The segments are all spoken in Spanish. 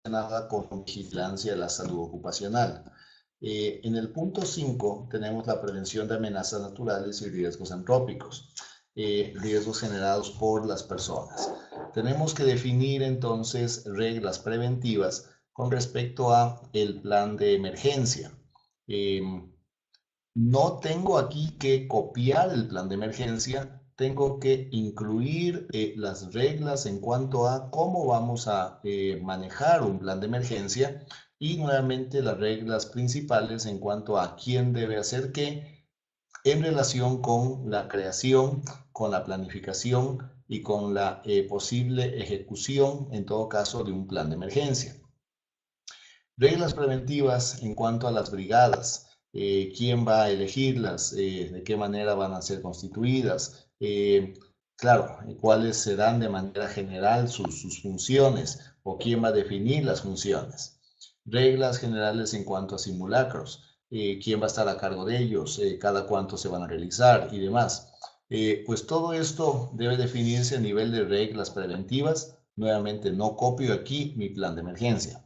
relacionada con vigilancia de la salud ocupacional. En el punto 5 tenemos la prevención de amenazas naturales y riesgos antrópicos, riesgos generados por las personas. Tenemos que definir entonces reglas preventivas con respecto a el plan de emergencia. No tengo aquí que copiar el plan de emergencia, tengo que incluir las reglas en cuanto a cómo vamos a manejar un plan de emergencia y nuevamente las reglas principales en cuanto a quién debe hacer qué en relación con la creación, con la planificación y con la posible ejecución, en todo caso, de un plan de emergencia. Reglas preventivas en cuanto a las brigadas, quién va a elegirlas, de qué manera van a ser constituidas, claro, cuáles serán de manera general sus funciones o quién va a definir las funciones. Reglas generales en cuanto a simulacros, quién va a estar a cargo de ellos, cada cuánto se van a realizar y demás. Pues todo esto debe definirse a nivel de reglas preventivas. Nuevamente, no copio aquí mi plan de emergencia.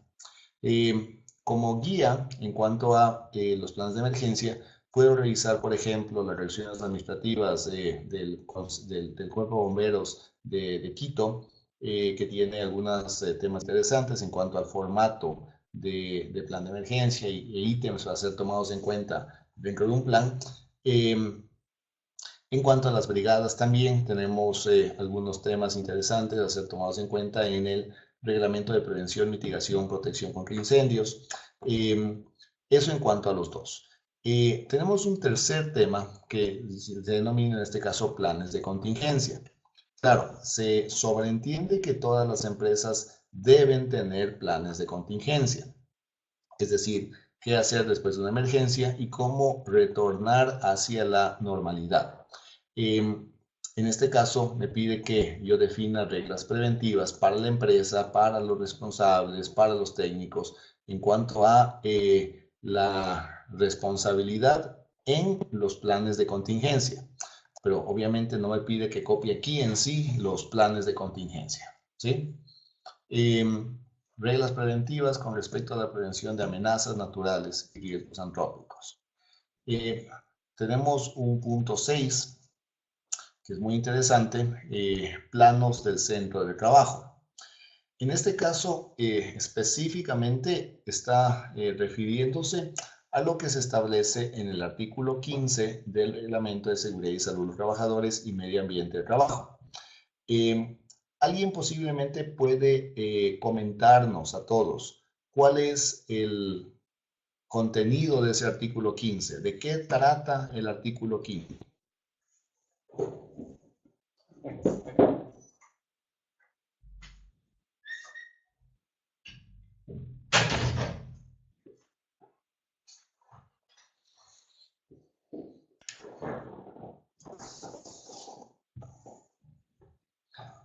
Como guía en cuanto a los planes de emergencia, puedo revisar, por ejemplo, las resoluciones administrativas del Cuerpo de Bomberos de Quito, que tiene algunos temas interesantes en cuanto al formato de plan de emergencia e ítems a ser tomados en cuenta dentro de un plan. En cuanto a las brigadas, también tenemos algunos temas interesantes a ser tomados en cuenta en el Reglamento de Prevención, Mitigación, Protección contra Incendios. Eso en cuanto a los dos. Tenemos un tercer tema que se denomina en este caso planes de contingencia. Claro, se sobreentiende que todas las empresas deben tener planes de contingencia. Es decir, qué hacer después de una emergencia y cómo retornar hacia la normalidad. En este caso, me pide que yo defina reglas preventivas para la empresa, para los responsables, para los técnicos, en cuanto a la responsabilidad en los planes de contingencia. Pero obviamente no me pide que copie aquí en sí los planes de contingencia, ¿sí? Reglas preventivas con respecto a la prevención de amenazas naturales y riesgos antrópicos. Tenemos un punto 6, que es muy interesante, planos del centro de trabajo. En este caso, específicamente está refiriéndose a lo que se establece en el artículo 15 del Reglamento de Seguridad y Salud de los Trabajadores y Medio Ambiente de Trabajo. Alguien posiblemente puede comentarnos a todos cuál es el contenido de ese artículo 15. ¿De qué trata el artículo 15?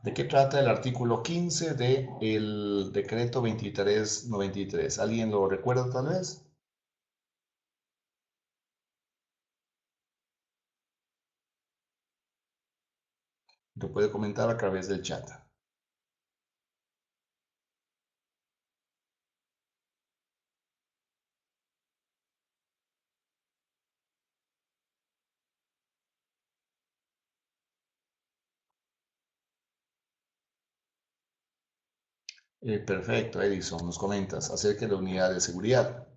¿De qué trata el artículo 15 del decreto 2393? ¿Alguien lo recuerda tal vez? Lo puede comentar a través del chat. Perfecto, Edison, nos comentas acerca de la unidad de seguridad.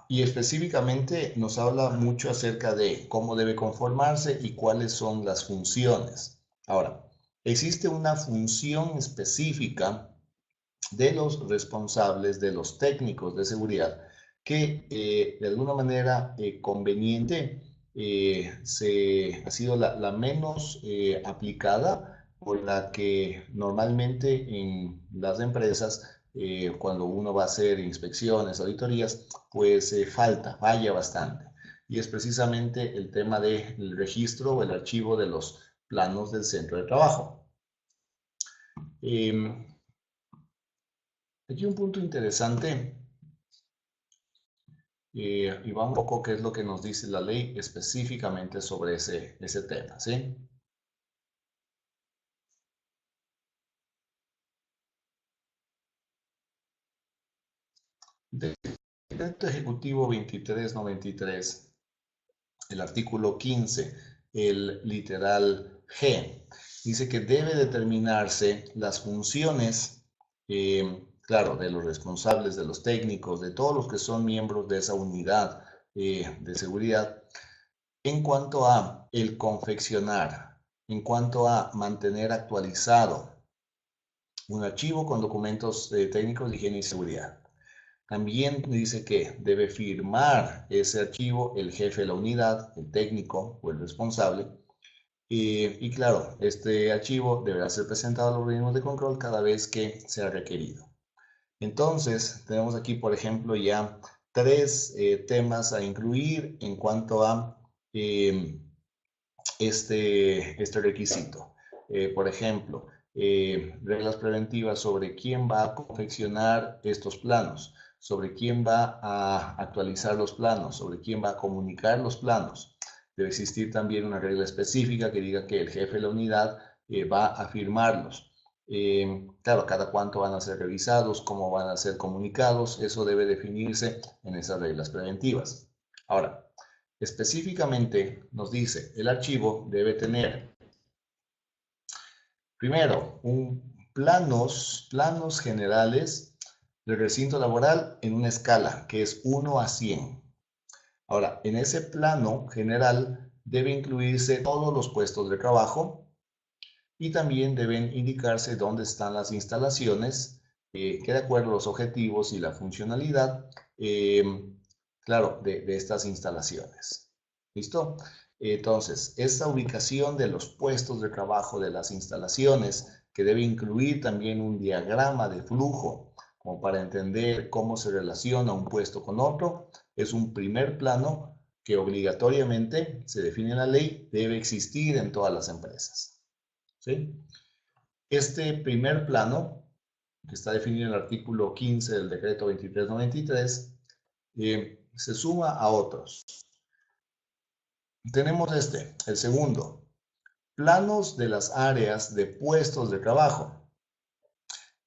Y específicamente nos habla mucho acerca de cómo debe conformarse y cuáles son las funciones. Ahora, existe una función específica de los responsables, de los técnicos de seguridad, que de alguna manera conveniente ha sido la menos aplicada, por la que normalmente en las empresas, cuando uno va a hacer inspecciones, auditorías, pues falla bastante. Y es precisamente el tema del registro o el archivo de los planos del centro de trabajo. Aquí un punto interesante y va un poco qué es lo que nos dice la ley específicamente sobre ese tema, ¿sí? Decreto Ejecutivo 2393, el artículo 15, el literal G, dice que debe determinarse las funciones, claro, de los responsables, de los técnicos, de todos los que son miembros de esa unidad de seguridad, en cuanto a el confeccionar, en cuanto a mantener actualizado un archivo con documentos técnicos de higiene y seguridad. También dice que debe firmar ese archivo el jefe de la unidad, el técnico o el responsable. Y claro, este archivo deberá ser presentado a los organismos de control cada vez que sea requerido. Entonces, tenemos aquí, por ejemplo, ya tres temas a incluir en cuanto a eh, este requisito. Por ejemplo, reglas preventivas sobre quién va a confeccionar estos planos, sobre quién va a actualizar los planos, sobre quién va a comunicar los planos. Debe existir también una regla específica que diga que el jefe de la unidad va a firmarlos. Claro, cada cuánto van a ser revisados, cómo van a ser comunicados, eso debe definirse en esas reglas preventivas. Ahora, específicamente nos dice, el archivo debe tener, primero, planos generales del recinto laboral en una escala que es 1 a 100. Ahora, en ese plano general debe incluirse todos los puestos de trabajo y también deben indicarse dónde están las instalaciones que de acuerdo a los objetivos y la funcionalidad, claro, de estas instalaciones. ¿Listo? Entonces, esta ubicación de los puestos de trabajo de las instalaciones, que debe incluir también un diagrama de flujo, como para entender cómo se relaciona un puesto con otro, es un primer plano que obligatoriamente, se define en la ley, debe existir en todas las empresas. ¿Sí? Este primer plano, que está definido en el artículo 15 del decreto 2393, se suma a otros. Tenemos el segundo, planos de las áreas de puestos de trabajo,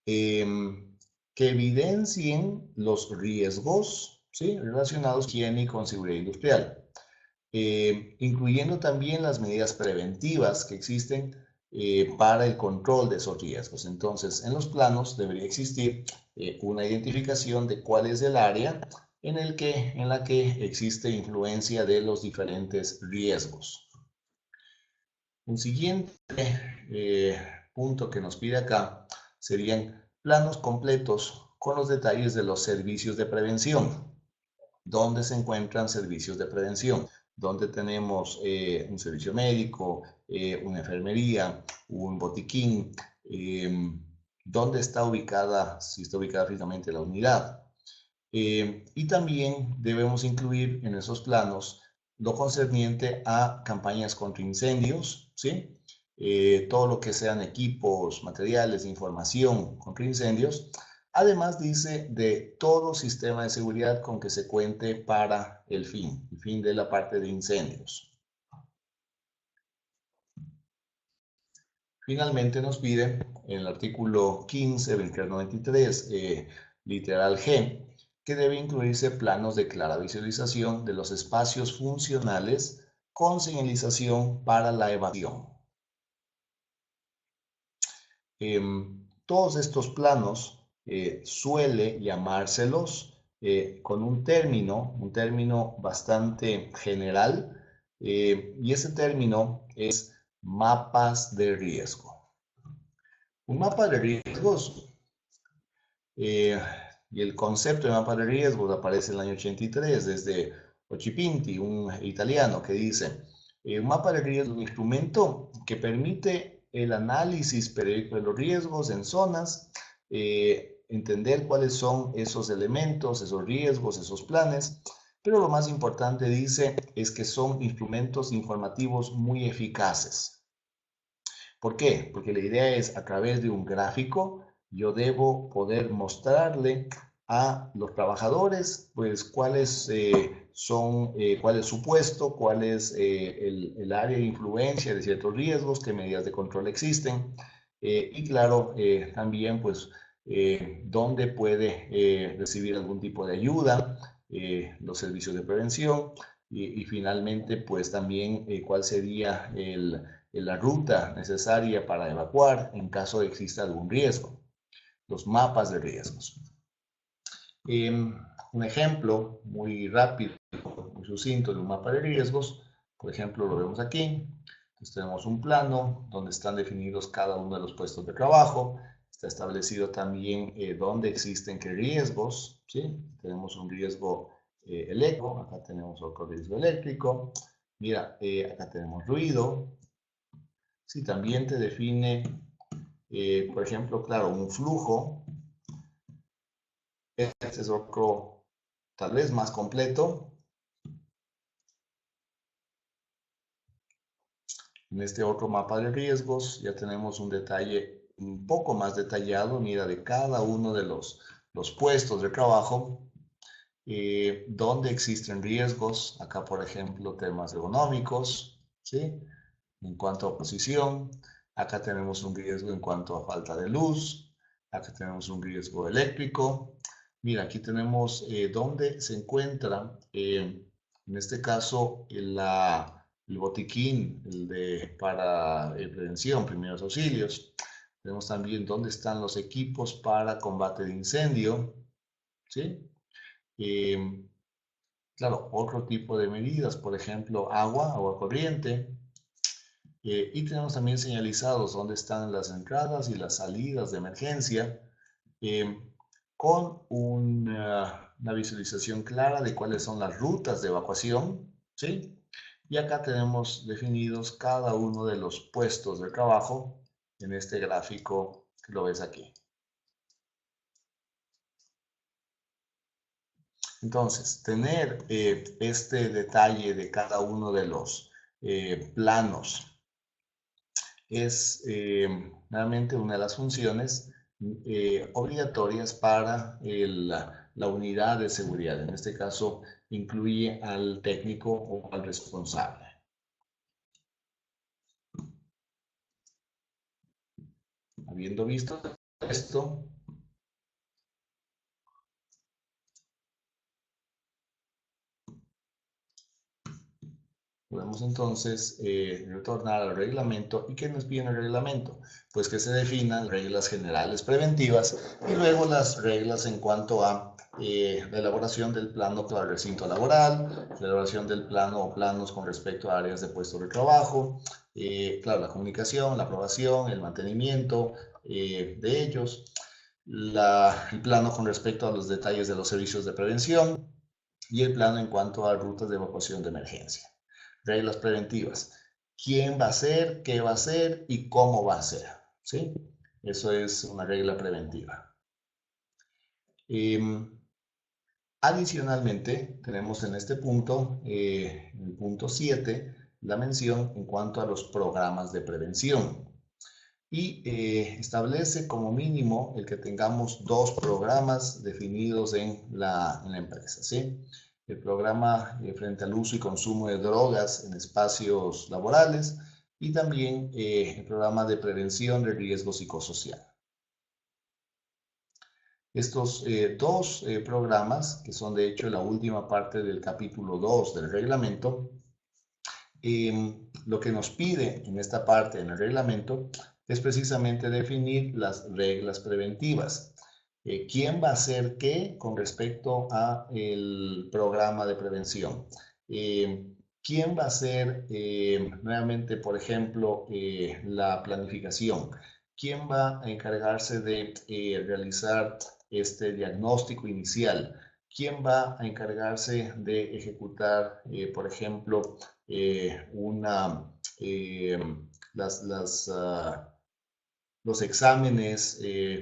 que evidencien los riesgos, ¿sí?, relacionados con higiene y con seguridad industrial, incluyendo también las medidas preventivas que existen para el control de esos riesgos. Entonces, en los planos debería existir una identificación de cuál es el área en la que existe influencia de los diferentes riesgos. Un siguiente punto que nos pide acá serían planos completos con los detalles de los servicios de prevención. ¿Dónde se encuentran servicios de prevención? ¿Dónde tenemos un servicio médico, una enfermería, un botiquín? ¿Dónde está ubicada, si está ubicada físicamente la unidad? Y también debemos incluir en esos planos lo concerniente a campañas contra incendios, ¿sí? Todo lo que sean equipos, materiales, información contra incendios. Además dice de todo sistema de seguridad con que se cuente para el fin de la parte de incendios. Finalmente nos pide en el artículo 15, 2393, literal G, que debe incluirse planos de clara visualización de los espacios funcionales con señalización para la evasión. Todos estos planos suele llamárselos con un término bastante general, y ese término es mapas de riesgo. Un mapa de riesgos, y el concepto de mapa de riesgos aparece en el año 83 desde Occhipinti, un italiano, que dice, un mapa de riesgos es un instrumento que permite el análisis periódico de los riesgos en zonas, entender cuáles son esos elementos, esos riesgos, esos planes, pero lo más importante, dice, es que son instrumentos informativos muy eficaces. ¿Por qué? Porque la idea es, a través de un gráfico, yo debo poder mostrarle a los trabajadores, pues cuál es su puesto, cuál es el área de influencia de ciertos riesgos, qué medidas de control existen, y claro, también pues dónde puede recibir algún tipo de ayuda, los servicios de prevención, y finalmente pues también cuál sería la ruta necesaria para evacuar en caso de que exista algún riesgo, los mapas de riesgos. Un ejemplo muy rápido, muy sucinto de un mapa de riesgos, por ejemplo, lo vemos aquí. Entonces tenemos un plano donde están definidos cada uno de los puestos de trabajo. Está establecido también dónde existen qué riesgos, ¿sí? Tenemos un riesgo eléctrico, acá tenemos otro riesgo eléctrico. Mira, acá tenemos ruido. Sí, también te define, por ejemplo, claro, un flujo. Este es otro, tal vez más completo. En este otro mapa de riesgos ya tenemos un detalle un poco más detallado, mira, de cada uno de los puestos de trabajo, donde existen riesgos. Acá, por ejemplo, temas ergonómicos, ¿sí? En cuanto a posición, acá tenemos un riesgo en cuanto a falta de luz, acá tenemos un riesgo eléctrico. Mira, aquí tenemos dónde se encuentra, en este caso, el botiquín para prevención, primeros auxilios. Tenemos también dónde están los equipos para combate de incendio, ¿sí? Claro, otro tipo de medidas, por ejemplo, agua corriente. Y tenemos también señalizados dónde están las entradas y las salidas de emergencia, con una visualización clara de cuáles son las rutas de evacuación, ¿sí? Y acá tenemos definidos cada uno de los puestos de trabajo en este gráfico que lo ves aquí. Entonces, tener este detalle de cada uno de los planos es realmente una de las funciones obligatorias para la unidad de seguridad. En este caso, incluye al técnico o al responsable. Habiendo visto esto, podemos entonces retornar al reglamento. ¿Y qué nos pide el reglamento? Pues que se definan reglas generales preventivas y luego las reglas en cuanto a la elaboración del plano para el recinto laboral, la elaboración del plano o planos con respecto a áreas de puestos de trabajo, claro, la comunicación, la aprobación, el mantenimiento de ellos, el plano con respecto a los detalles de los servicios de prevención y el plano en cuanto a rutas de evacuación de emergencia. Reglas preventivas. ¿Quién va a hacer, qué va a hacer y cómo va a hacer? ¿Sí? Eso es una regla preventiva. Adicionalmente, tenemos en este punto, en el punto 7, la mención en cuanto a los programas de prevención. Y establece como mínimo el que tengamos 2 programas definidos en la empresa, ¿sí? El programa frente al uso y consumo de drogas en espacios laborales y también el programa de prevención de riesgo psicosocial. Estos 2 programas, que son de hecho la última parte del capítulo 2 del reglamento, lo que nos pide en esta parte en el reglamento es precisamente definir las reglas preventivas. ¿Quién va a hacer qué con respecto a el programa de prevención? ¿Quién va a hacer nuevamente, por ejemplo, la planificación? ¿Quién va a encargarse de realizar este diagnóstico inicial? ¿Quién va a encargarse de ejecutar, por ejemplo, los exámenes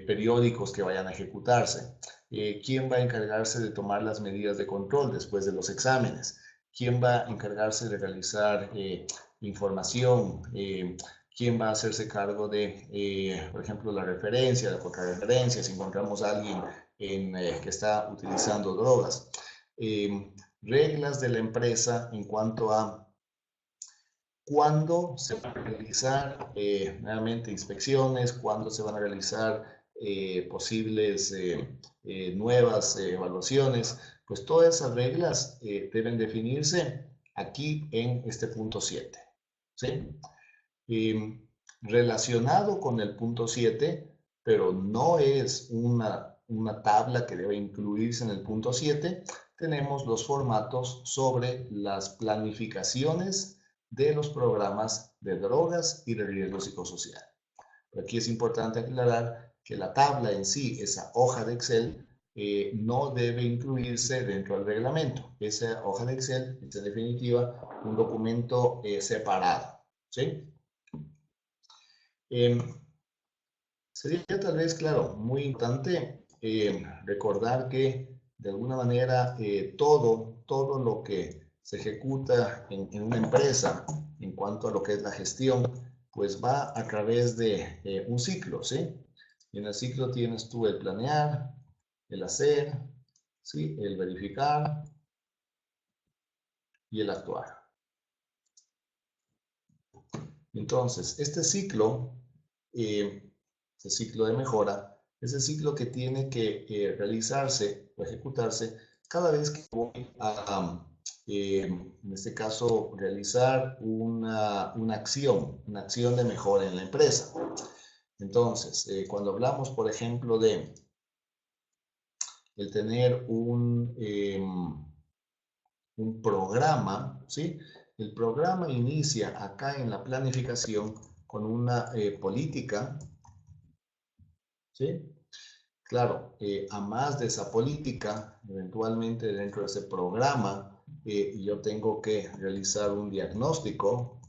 periódicos que vayan a ejecutarse? ¿Quién va a encargarse de tomar las medidas de control después de los exámenes? ¿Quién va a encargarse de realizar información? quién va a hacerse cargo de, por ejemplo, la referencia, la contrarreferencia, si encontramos a alguien que está utilizando drogas. Reglas de la empresa en cuanto a cuándo se van a realizar nuevamente inspecciones, cuándo se van a realizar posibles nuevas evaluaciones, pues todas esas reglas deben definirse aquí en este punto 7. ¿Sí? Relacionado con el punto 7, pero no es una tabla que debe incluirse en el punto 7, tenemos los formatos sobre las planificaciones de los programas de drogas y de riesgo psicosocial. Aquí es importante aclarar que la tabla en sí, esa hoja de Excel, no debe incluirse dentro del reglamento. Esa hoja de Excel es en definitiva un documento separado. ¿Sí? Sería tal vez, claro, muy importante recordar que de alguna manera todo lo que se ejecuta en una empresa en cuanto a lo que es la gestión, pues va a través de un ciclo, ¿sí? Y en el ciclo tienes tú el planear, el hacer, ¿sí? El verificar y el actuar. Entonces, este ciclo de mejora, es el ciclo que tiene que realizarse o ejecutarse cada vez que voy a, en este caso, realizar una acción de mejora en la empresa. Entonces, cuando hablamos, por ejemplo, de el tener un programa, ¿sí? El programa inicia acá en la planificación con una política, ¿sí? Claro, a más de esa política, eventualmente dentro de ese programa, yo tengo que realizar un diagnóstico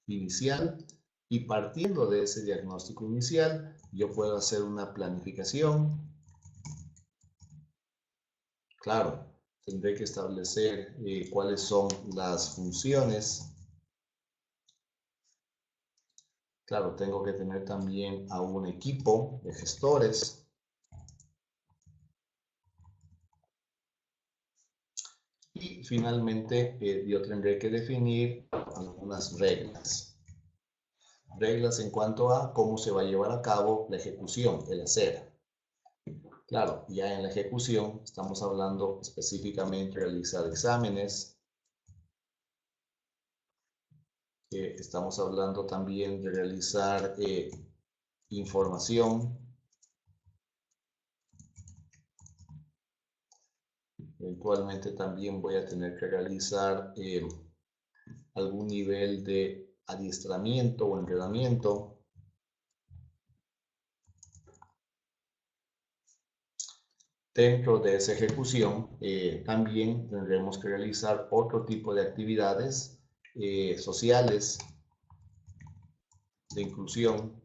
inicial y partiendo de ese diagnóstico inicial, yo puedo hacer una planificación. Claro, tendré que establecer cuáles son las funciones. Claro, tengo que tener también a un equipo de gestores. Y finalmente yo tendré que definir algunas reglas. Reglas en cuanto a cómo se va a llevar a cabo la ejecución, el hacer. Claro, ya en la ejecución estamos hablando específicamente de realizar exámenes. Estamos hablando también de realizar información. Eventualmente también voy a tener que realizar algún nivel de adiestramiento o entrenamiento. Dentro de esa ejecución también tendremos que realizar otro tipo de actividades sociales, de inclusión.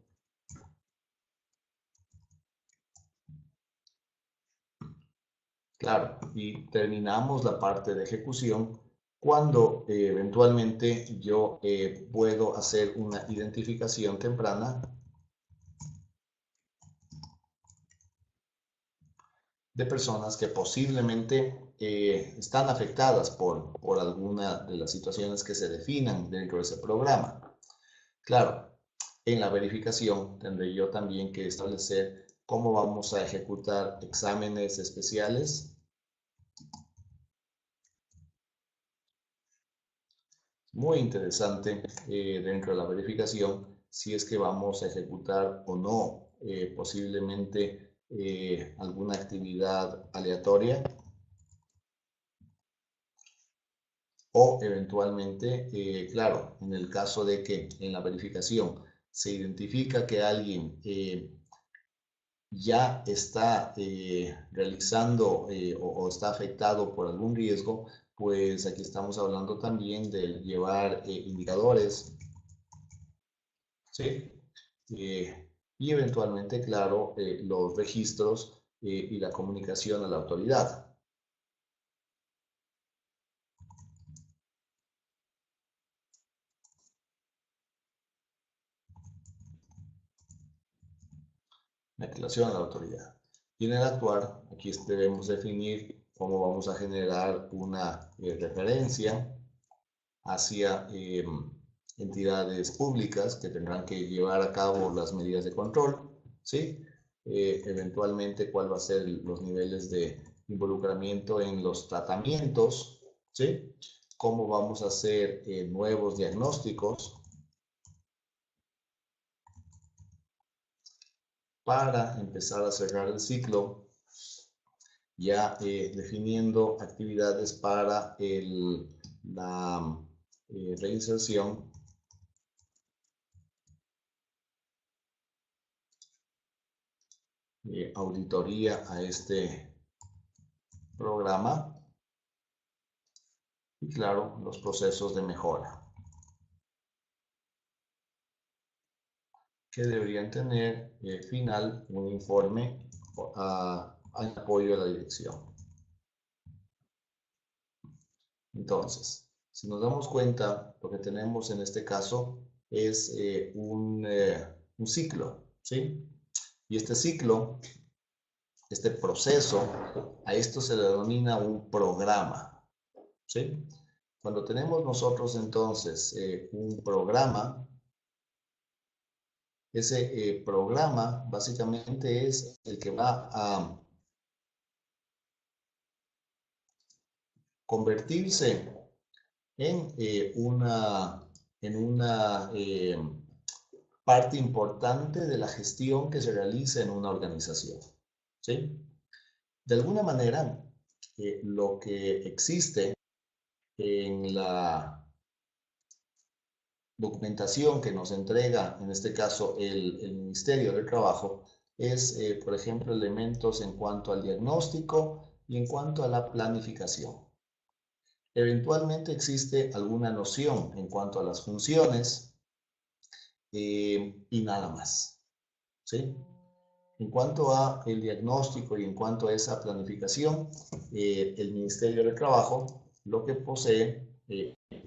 Claro, y terminamos la parte de ejecución cuando eventualmente yo puedo hacer una identificación temprana de personas que posiblemente están afectadas por alguna de las situaciones que se definan dentro de ese programa. Claro, en la verificación tendré yo también que establecer cómo vamos a ejecutar exámenes especiales. Muy interesante dentro de la verificación si es que vamos a ejecutar o no posiblemente alguna actividad aleatoria o eventualmente, claro, en el caso de que en la verificación se identifica que alguien ya está realizando o está afectado por algún riesgo, pues aquí estamos hablando también de llevar indicadores, ¿sí? Y eventualmente, claro, los registros y la comunicación a la autoridad. aclaración a la autoridad. Y en el actuar, aquí debemos definir cómo vamos a generar una referencia hacia entidades públicas que tendrán que llevar a cabo las medidas de control, ¿sí? Eventualmente, cuál va a ser los niveles de involucramiento en los tratamientos, ¿sí? Cómo vamos a hacer nuevos diagnósticos para empezar a cerrar el ciclo, ya definiendo actividades para la reinserción auditoría a este programa y, claro, los procesos de mejora que deberían tener final un informe en apoyo a la dirección. Entonces, si nos damos cuenta, lo que tenemos en este caso es un ciclo, ¿sí? Y este ciclo, este proceso, a esto se le denomina un programa, ¿sí? Cuando tenemos nosotros entonces un programa, ese programa básicamente es el que va a convertirse en una parte importante de la gestión que se realiza en una organización, ¿sí? De alguna manera, lo que existe en la documentación que nos entrega, en este caso, el Ministerio del Trabajo, es, por ejemplo, elementos en cuanto al diagnóstico y en cuanto a la planificación. Eventualmente existe alguna noción en cuanto a las funciones y nada más, ¿sí? En cuanto a el diagnóstico y en cuanto a esa planificación, el Ministerio del Trabajo lo que posee,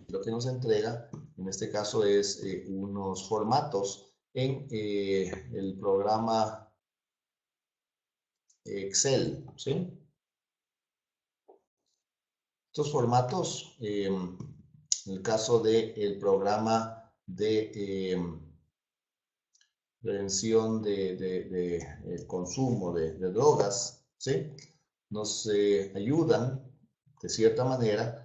lo que nos entrega, en este caso es unos formatos en el programa Excel, ¿sí? Estos formatos, en el caso del programa de prevención de consumo de drogas, ¿sí? Nos ayudan de cierta manera.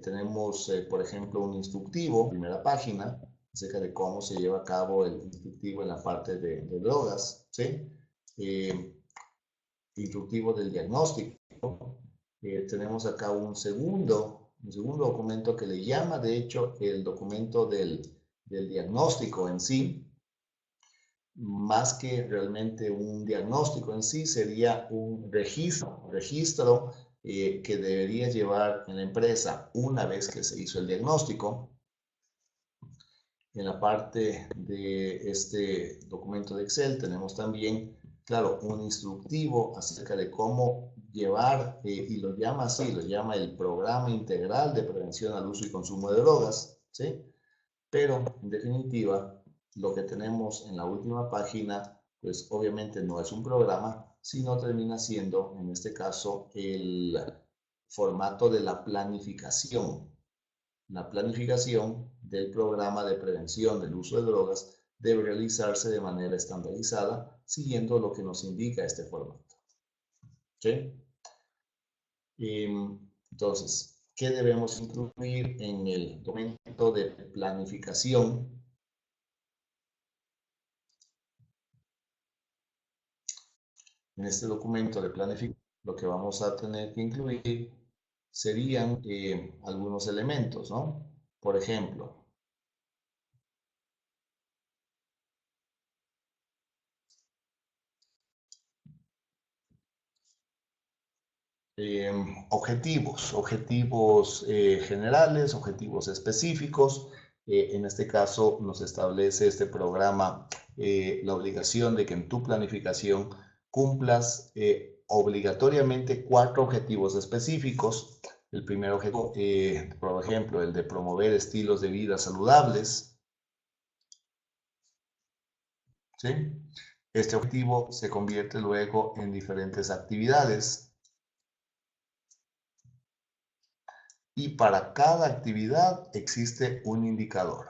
Tenemos, por ejemplo, un instructivo, primera página, acerca de cómo se lleva a cabo el instructivo en la parte de drogas, ¿sí? Instructivo del diagnóstico. Tenemos acá un segundo documento que le llama, de hecho, el documento del diagnóstico en sí. Más que realmente un diagnóstico en sí, sería un registro que debería llevar en la empresa una vez que se hizo el diagnóstico. En la parte de este documento de Excel tenemos también, claro, un instructivo acerca de cómo llevar, y lo llama así, lo llama el Programa Integral de Prevención al Uso y Consumo de Drogas, ¿sí? Pero, en definitiva, lo que tenemos en la última página, pues obviamente no es un programa, sino termina siendo, en este caso, el formato de la planificación. La planificación del programa de prevención del uso de drogas debe realizarse de manera estandarizada, siguiendo lo que nos indica este formato. ¿Sí? Entonces, ¿qué debemos incluir en el documento de planificación? En este documento de planificación, lo que vamos a tener que incluir serían algunos elementos, ¿no? Por ejemplo, objetivos generales, objetivos específicos. En este caso nos establece este programa la obligación de que en tu planificación cumplas obligatoriamente 4 objetivos específicos. El primer objetivo, por ejemplo, el de promover estilos de vida saludables, ¿sí? Este objetivo se convierte luego en diferentes actividades y para cada actividad existe un indicador.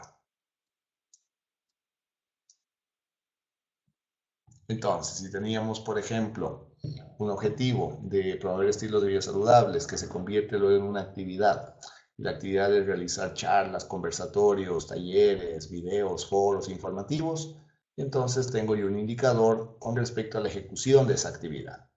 Entonces, si teníamos, por ejemplo, un objetivo de promover estilos de vida saludables que se convierte luego en una actividad, la actividad es realizar charlas, conversatorios, talleres, videos, foros informativos, entonces tengo yo un indicador con respecto a la ejecución de esa actividad.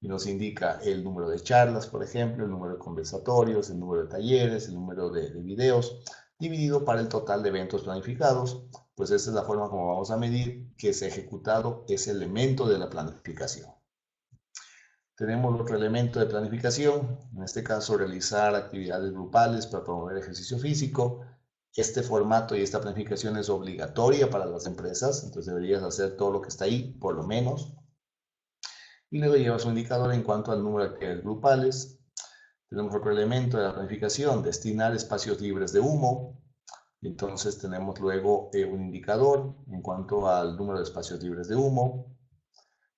Y nos indica el número de charlas, por ejemplo, el número de conversatorios, el número de talleres, el número de videos, dividido para el total de eventos planificados. Pues esta es la forma como vamos a medir que se ha ejecutado ese elemento de la planificación. Tenemos otro elemento de planificación, en este caso realizar actividades grupales para promover ejercicio físico. Este formato y esta planificación es obligatoria para las empresas, entonces deberías hacer todo lo que está ahí, por lo menos. Y luego llevas un indicador en cuanto al número de actividades grupales. Tenemos otro elemento de la planificación, destinar espacios libres de humo. Entonces tenemos luego un indicador en cuanto al número de espacios libres de humo.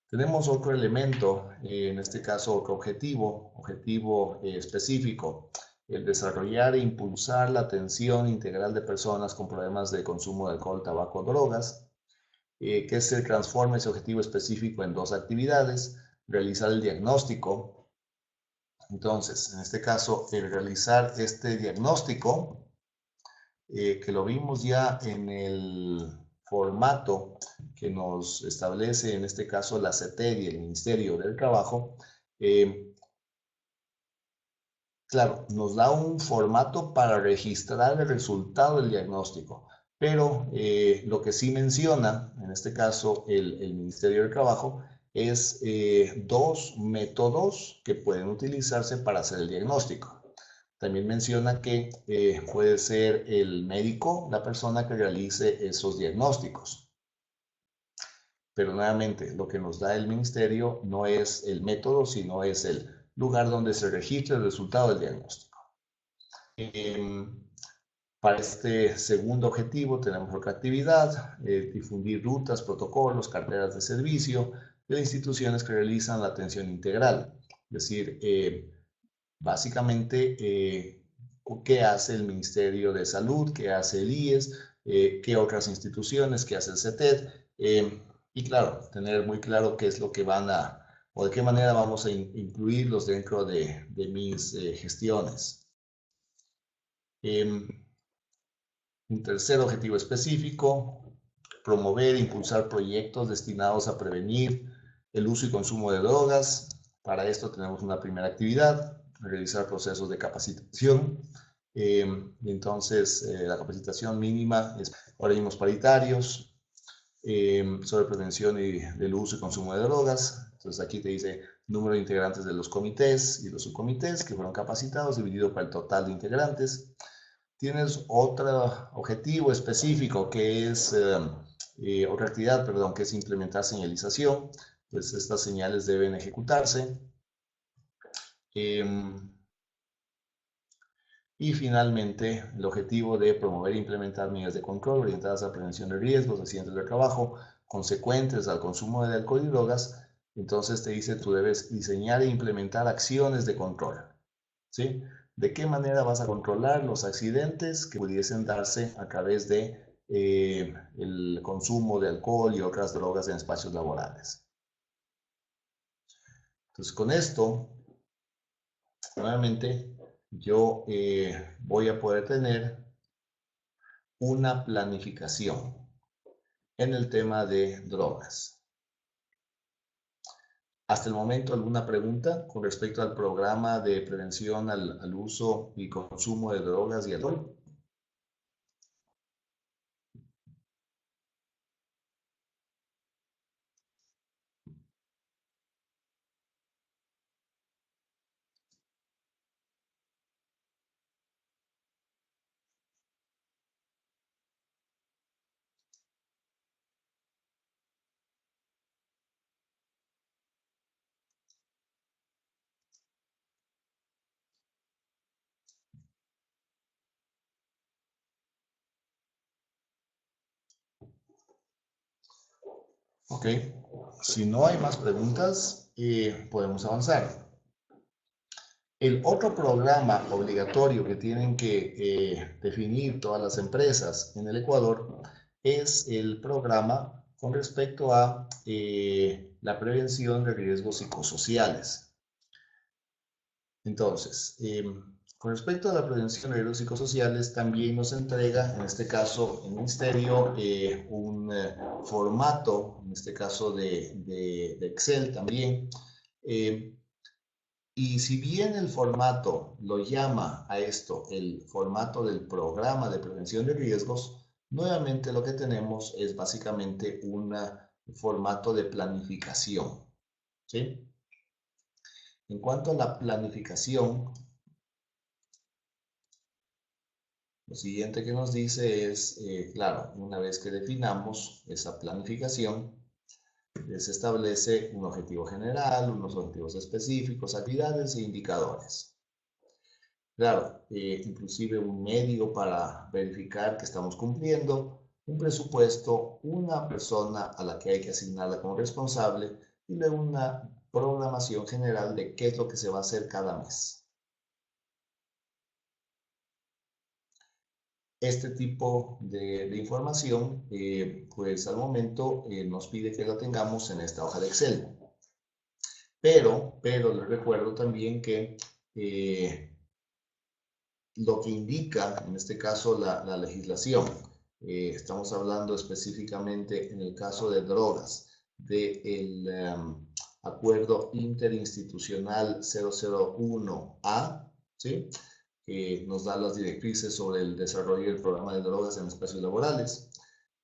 Tenemos otro elemento, en este caso otro objetivo específico, el desarrollar e impulsar la atención integral de personas con problemas de consumo de alcohol, tabaco, drogas, que se transforma ese objetivo específico en dos actividades, realizar el diagnóstico. Entonces, en este caso, el realizar este diagnóstico, que lo vimos ya en el formato que nos establece, en este caso, la CETER y el Ministerio del Trabajo, claro, nos da un formato para registrar el resultado del diagnóstico, pero lo que sí menciona, en este caso, el Ministerio del Trabajo, es dos métodos que pueden utilizarse para hacer el diagnóstico. También menciona que puede ser el médico la persona que realice esos diagnósticos. Pero nuevamente, lo que nos da el ministerio no es el método, sino es el lugar donde se registra el resultado del diagnóstico. Para este segundo objetivo tenemos otra actividad, difundir rutas, protocolos, carteras de servicio de instituciones que realizan la atención integral. Es decir, básicamente, ¿qué hace el Ministerio de Salud? ¿Qué hace el IES? ¿Qué otras instituciones? ¿Qué hace el CETED? Y claro, tener muy claro qué es lo que van a, o de qué manera vamos a incluirlos dentro de mis gestiones. Un tercer objetivo específico, promover e impulsar proyectos destinados a prevenir el uso y consumo de drogas. Para esto tenemos una primera actividad, realizar procesos de capacitación. Entonces, la capacitación mínima es organismos paritarios sobre prevención del uso y consumo de drogas. Entonces, aquí te dice número de integrantes de los comités y los subcomités que fueron capacitados dividido por el total de integrantes. Tienes otro objetivo específico que es otra actividad, perdón, que es implementar señalización. Pues estas señales deben ejecutarse. Y finalmente, el objetivo de promover e implementar medidas de control orientadas a la prevención de riesgos, accidentes de trabajo, consecuentes al consumo de alcohol y drogas. Entonces te dice, tú debes diseñar e implementar acciones de control. ¿Sí? ¿De qué manera vas a controlar los accidentes que pudiesen darse a través de el consumo de alcohol y otras drogas en espacios laborales? Entonces, con esto, nuevamente, yo voy a poder tener una planificación en el tema de drogas. Hasta el momento, ¿alguna pregunta con respecto al programa de prevención al uso y consumo de drogas y alcohol? Ok. si no hay más preguntas, podemos avanzar. El otro programa obligatorio que tienen que definir todas las empresas en el Ecuador es el programa con respecto a la prevención de riesgos psicosociales. Entonces, con respecto a la prevención de riesgos psicosociales, también nos entrega, en este caso, el Ministerio, un formato, en este caso de Excel también. Y si bien el formato lo llama a esto el formato del programa de prevención de riesgos, nuevamente lo que tenemos es básicamente un formato de planificación, ¿sí? En cuanto a la planificación, lo siguiente que nos dice es, claro, una vez que definamos esa planificación, se establece un objetivo general, unos objetivos específicos, actividades e indicadores. Claro, inclusive un medio para verificar que estamos cumpliendo, un presupuesto, una persona a la que hay que asignarla como responsable y luego una programación general de qué es lo que se va a hacer cada mes. Este tipo de información, pues al momento nos pide que la tengamos en esta hoja de Excel. Pero les recuerdo también que lo que indica, en este caso, la legislación, estamos hablando específicamente en el caso de drogas, del acuerdo interinstitucional 001A, ¿sí? Que nos da las directrices sobre el desarrollo del programa de drogas en espacios laborales.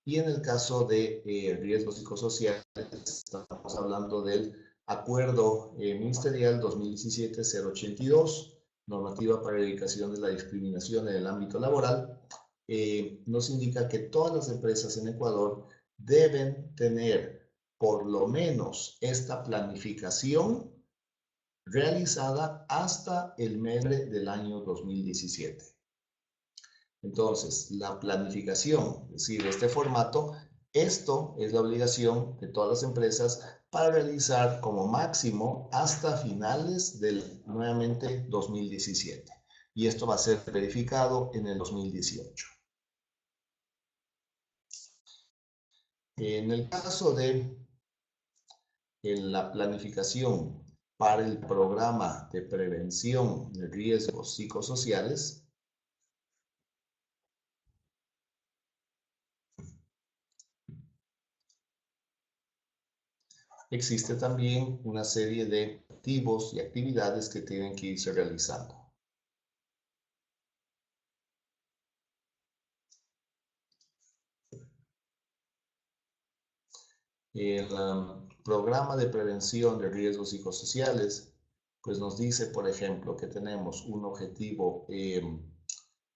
Y en el caso de riesgos psicosociales, estamos hablando del Acuerdo Ministerial 2017-082, normativa para la erradicación de la discriminación en el ámbito laboral, nos indica que todas las empresas en Ecuador deben tener por lo menos esta planificación realizada hasta el mes del año 2017. Entonces, la planificación, es decir, este formato, esto es la obligación de todas las empresas para realizar como máximo hasta finales del, nuevamente, 2017. Y esto va a ser verificado en el 2018. En el caso de la planificación para el programa de prevención de riesgos psicosociales, existe también una serie de activos y actividades que tienen que irse realizando. El programa de prevención de riesgos psicosociales, pues nos dice, por ejemplo, que tenemos un objetivo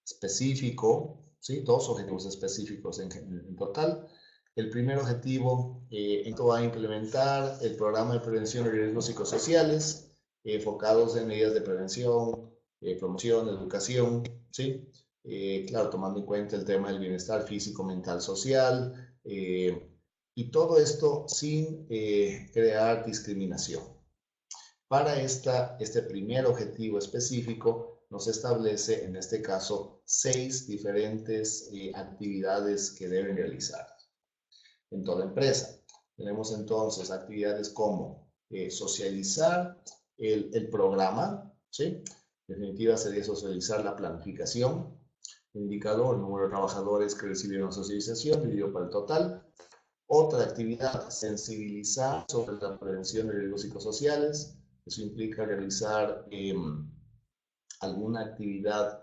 específico, ¿sí? Dos objetivos específicos en total. El primer objetivo va a implementar el programa de prevención de riesgos psicosociales, enfocados en medidas de prevención, promoción, educación, ¿sí? Claro, tomando en cuenta el tema del bienestar físico, mental, social, y todo esto sin crear discriminación. Para este primer objetivo específico, nos establece, en este caso, 6 diferentes actividades que deben realizar en toda empresa. Tenemos entonces actividades como socializar el programa, ¿sí? En definitiva, sería socializar la planificación, el indicador, el número de trabajadores que recibieron socialización dividido por el total. Otra actividad, sensibilizar sobre la prevención de riesgos psicosociales. Eso implica realizar alguna actividad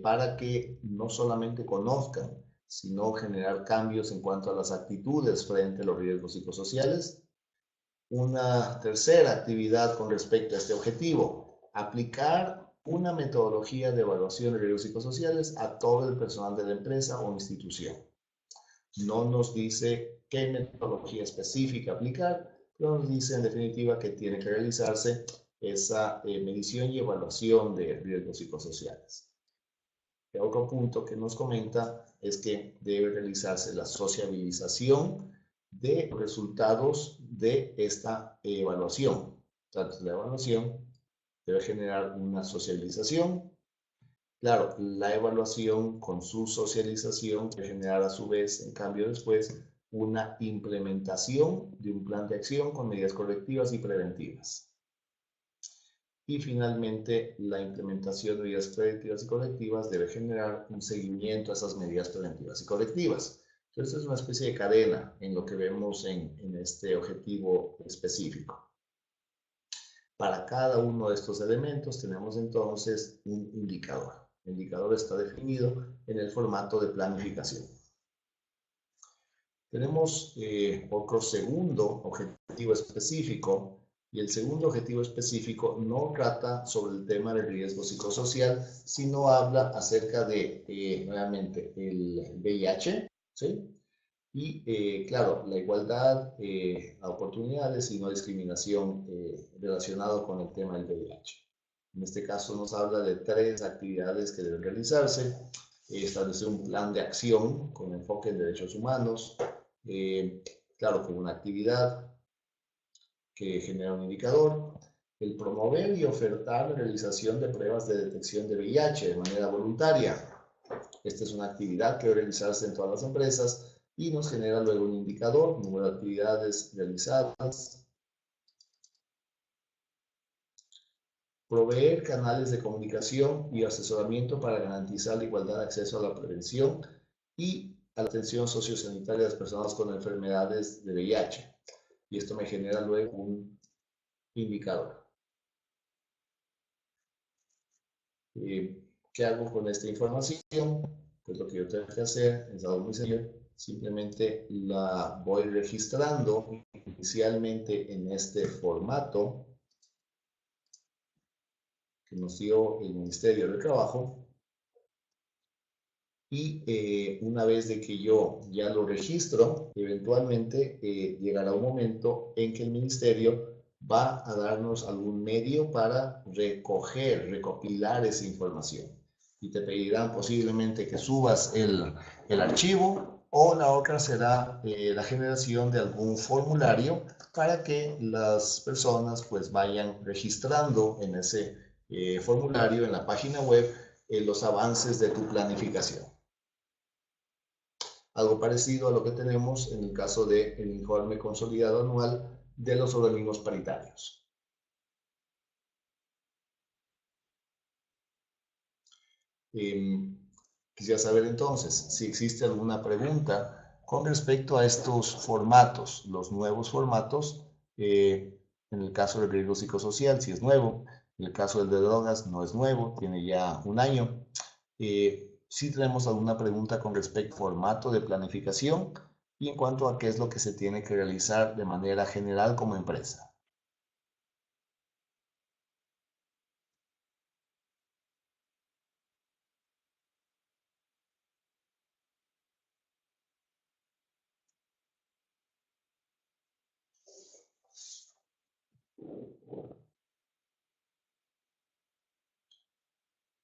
para que no solamente conozcan, sino generar cambios en cuanto a las actitudes frente a los riesgos psicosociales. Una tercera actividad con respecto a este objetivo, aplicar una metodología de evaluación de riesgos psicosociales a todo el personal de la empresa o institución. No nos dice qué metodología específica aplicar, pero nos dice en definitiva que tiene que realizarse esa medición y evaluación de riesgos psicosociales. El otro punto que nos comenta es que debe realizarse la sociabilización de resultados de esta evaluación. Entonces, la evaluación debe generar una socialización. Claro, la evaluación con su socialización debe generar a su vez, en cambio después, una implementación de un plan de acción con medidas correctivas y preventivas. Y finalmente, la implementación de medidas preventivas y correctivas debe generar un seguimiento a esas medidas preventivas y correctivas. Entonces, es una especie de cadena en lo que vemos en este objetivo específico. Para cada uno de estos elementos tenemos entonces un indicador. El indicador está definido en el formato de planificación. Tenemos otro segundo objetivo específico, y el segundo objetivo específico no trata sobre el tema del riesgo psicosocial, sino habla acerca de, nuevamente, el VIH, ¿sí? Y, claro, la igualdad a oportunidades y no discriminación relacionado con el tema del VIH. En este caso nos habla de 3 actividades que deben realizarse: establecer un plan de acción con enfoque en derechos humanos, claro, con una actividad que genera un indicador, el promover y ofertar la realización de pruebas de detección de VIH de manera voluntaria. Esta es una actividad que debe realizarse en todas las empresas y nos genera luego un indicador, número de actividades realizadas. Proveer canales de comunicación y asesoramiento para garantizar la igualdad de acceso a la prevención y a la atención sociosanitaria de las personas con enfermedades de VIH. Y esto me genera luego un indicador. ¿Qué hago con esta información? Pues lo que yo tengo que hacer es algo muy sencillo. Simplemente la voy registrando inicialmente en este formato que nos dio el Ministerio de Trabajo. Y una vez de que yo ya lo registro, eventualmente llegará un momento en que el ministerio va a darnos algún medio para recopilar esa información. Y te pedirán posiblemente que subas el archivo, o la otra será la generación de algún formulario para que las personas pues vayan registrando en ese formulario en la página web los avances de tu planificación. Algo parecido a lo que tenemos en el caso del informe consolidado anual de los organismos paritarios. Quisiera saber entonces si existe alguna pregunta con respecto a estos formatos, los nuevos formatos, en el caso del riesgo psicosocial, si es nuevo; en el caso del de drogas, no es nuevo, tiene ya un año. Si tenemos alguna pregunta con respecto al formato de planificación y en cuanto a qué es lo que se tiene que realizar de manera general como empresa.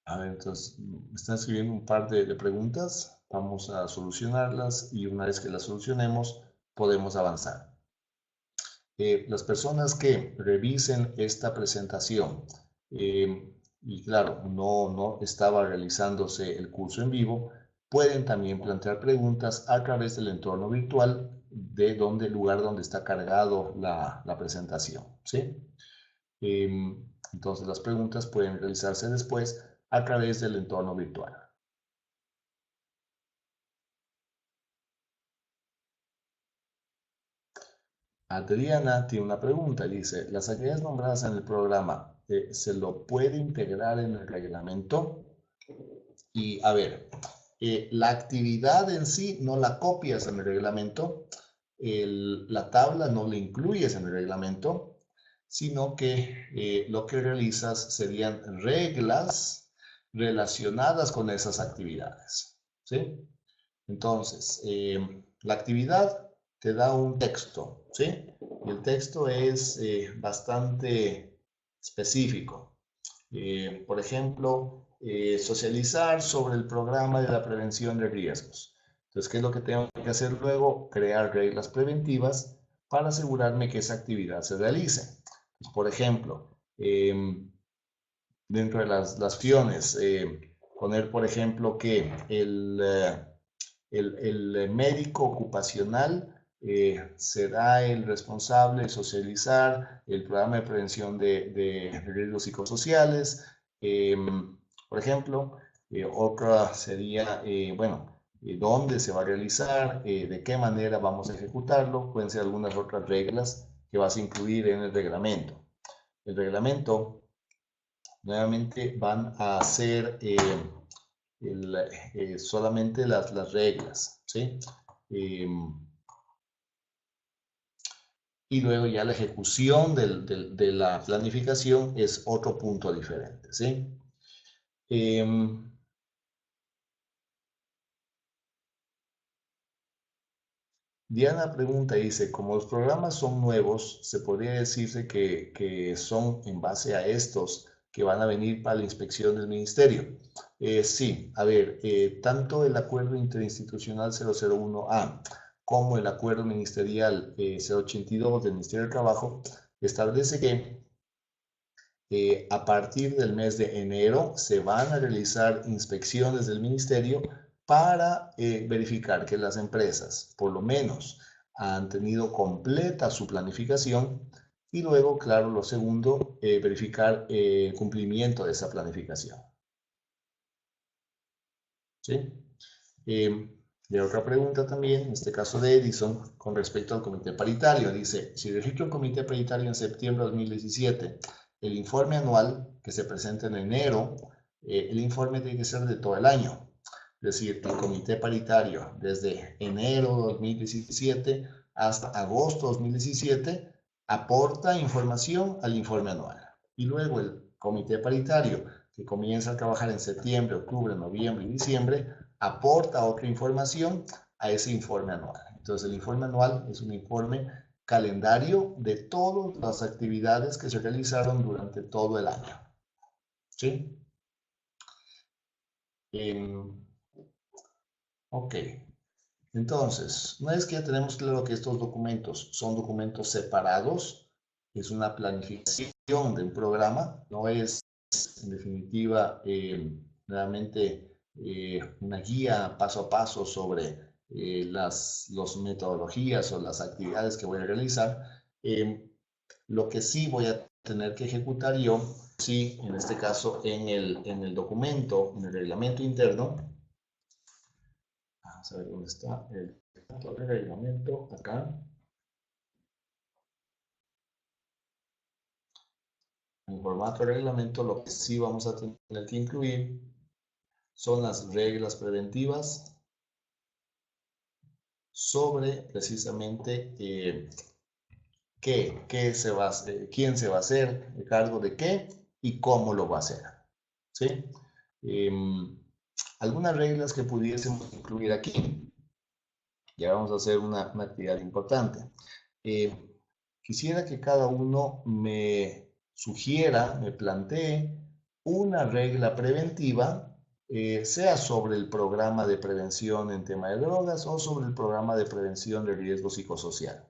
A ver, entonces, me están escribiendo un par de preguntas. Vamos a solucionarlas y una vez que las solucionemos, podemos avanzar. Las personas que revisen esta presentación, y claro, no estaba realizándose el curso en vivo, pueden también plantear preguntas a través del entorno virtual de lugar donde está cargado la presentación, ¿sí? Entonces las preguntas pueden realizarse después a través del entorno virtual. Adriana tiene una pregunta, dice: ¿las actividades nombradas en el programa se lo puede integrar en el reglamento? Y a ver, la actividad en sí no la copias en el reglamento, la tabla no la incluyes en el reglamento, sino que lo que realizas serían reglas relacionadas con esas actividades, ¿sí? Entonces, la actividad te da un texto, ¿sí? Y el texto es bastante específico. Por ejemplo, socializar sobre el programa de la prevención de riesgos. Entonces, ¿qué es lo que tengo que hacer luego? Crear reglas preventivas para asegurarme que esa actividad se realice. Pues, por ejemplo, dentro de las acciones, poner, por ejemplo, que el médico ocupacional será el responsable de socializar el programa de prevención de riesgos psicosociales. Por ejemplo, otra sería, bueno, dónde se va a realizar, de qué manera vamos a ejecutarlo. Pueden ser algunas otras reglas que vas a incluir en el reglamento. El reglamento nuevamente van a ser solamente las reglas, ¿sí? Y luego ya la ejecución de la planificación es otro punto diferente, ¿sí? Diana pregunta, dice, como los programas son nuevos, ¿se podría decirse que son en base a estos que van a venir para la inspección del ministerio? Sí, a ver, tanto el acuerdo interinstitucional 001A como el acuerdo ministerial 082 del Ministerio del Trabajo establece que a partir del mes de enero se van a realizar inspecciones del ministerio para verificar que las empresas, por lo menos, han tenido completa su planificación y luego, claro, lo segundo, verificar el cumplimiento de esa planificación. ¿Sí? Y otra pregunta también, en este caso de Edison, con respecto al comité paritario. Dice, si registro un comité paritario en septiembre de 2017, el informe anual que se presenta en enero, el informe tiene que ser de todo el año. Es decir, el comité paritario desde enero de 2017 hasta agosto de 2017 aporta información al informe anual. Y luego el comité paritario que comienza a trabajar en septiembre, octubre, noviembre y diciembre aporta otra información a ese informe anual. Entonces, el informe anual es un informe calendario de todas las actividades que se realizaron durante todo el año. ¿Sí? Ok. Entonces, una vez que ya tenemos claro que estos documentos son documentos separados, es una planificación del programa, no es en definitiva realmente una guía paso a paso sobre las metodologías o las actividades que voy a realizar. Lo que sí voy a tener que ejecutar yo, sí, en este caso en el documento, en el reglamento interno, vamos a ver dónde está el reglamento, acá. En formato de reglamento, lo que sí vamos a tener que incluir son las reglas preventivas sobre precisamente quién se va a hacer, el cargo de qué y cómo lo va a hacer. ¿Sí? Algunas reglas que pudiésemos incluir aquí. Ya vamos a hacer una actividad importante. Quisiera que cada uno me sugiera, me plantee una regla preventiva, sea sobre el programa de prevención en tema de drogas o sobre el programa de prevención de riesgo psicosocial.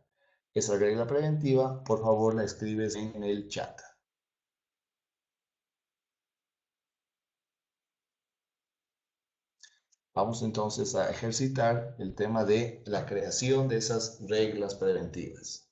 Esa regla preventiva, por favor, la escribes en el chat. Vamos entonces a ejercitar el tema de la creación de esas reglas preventivas.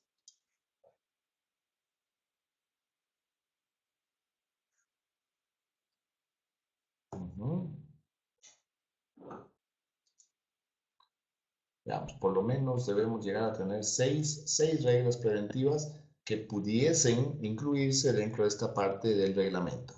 Veamos, por lo menos debemos llegar a tener seis reglas preventivas que pudiesen incluirse dentro de esta parte del reglamento.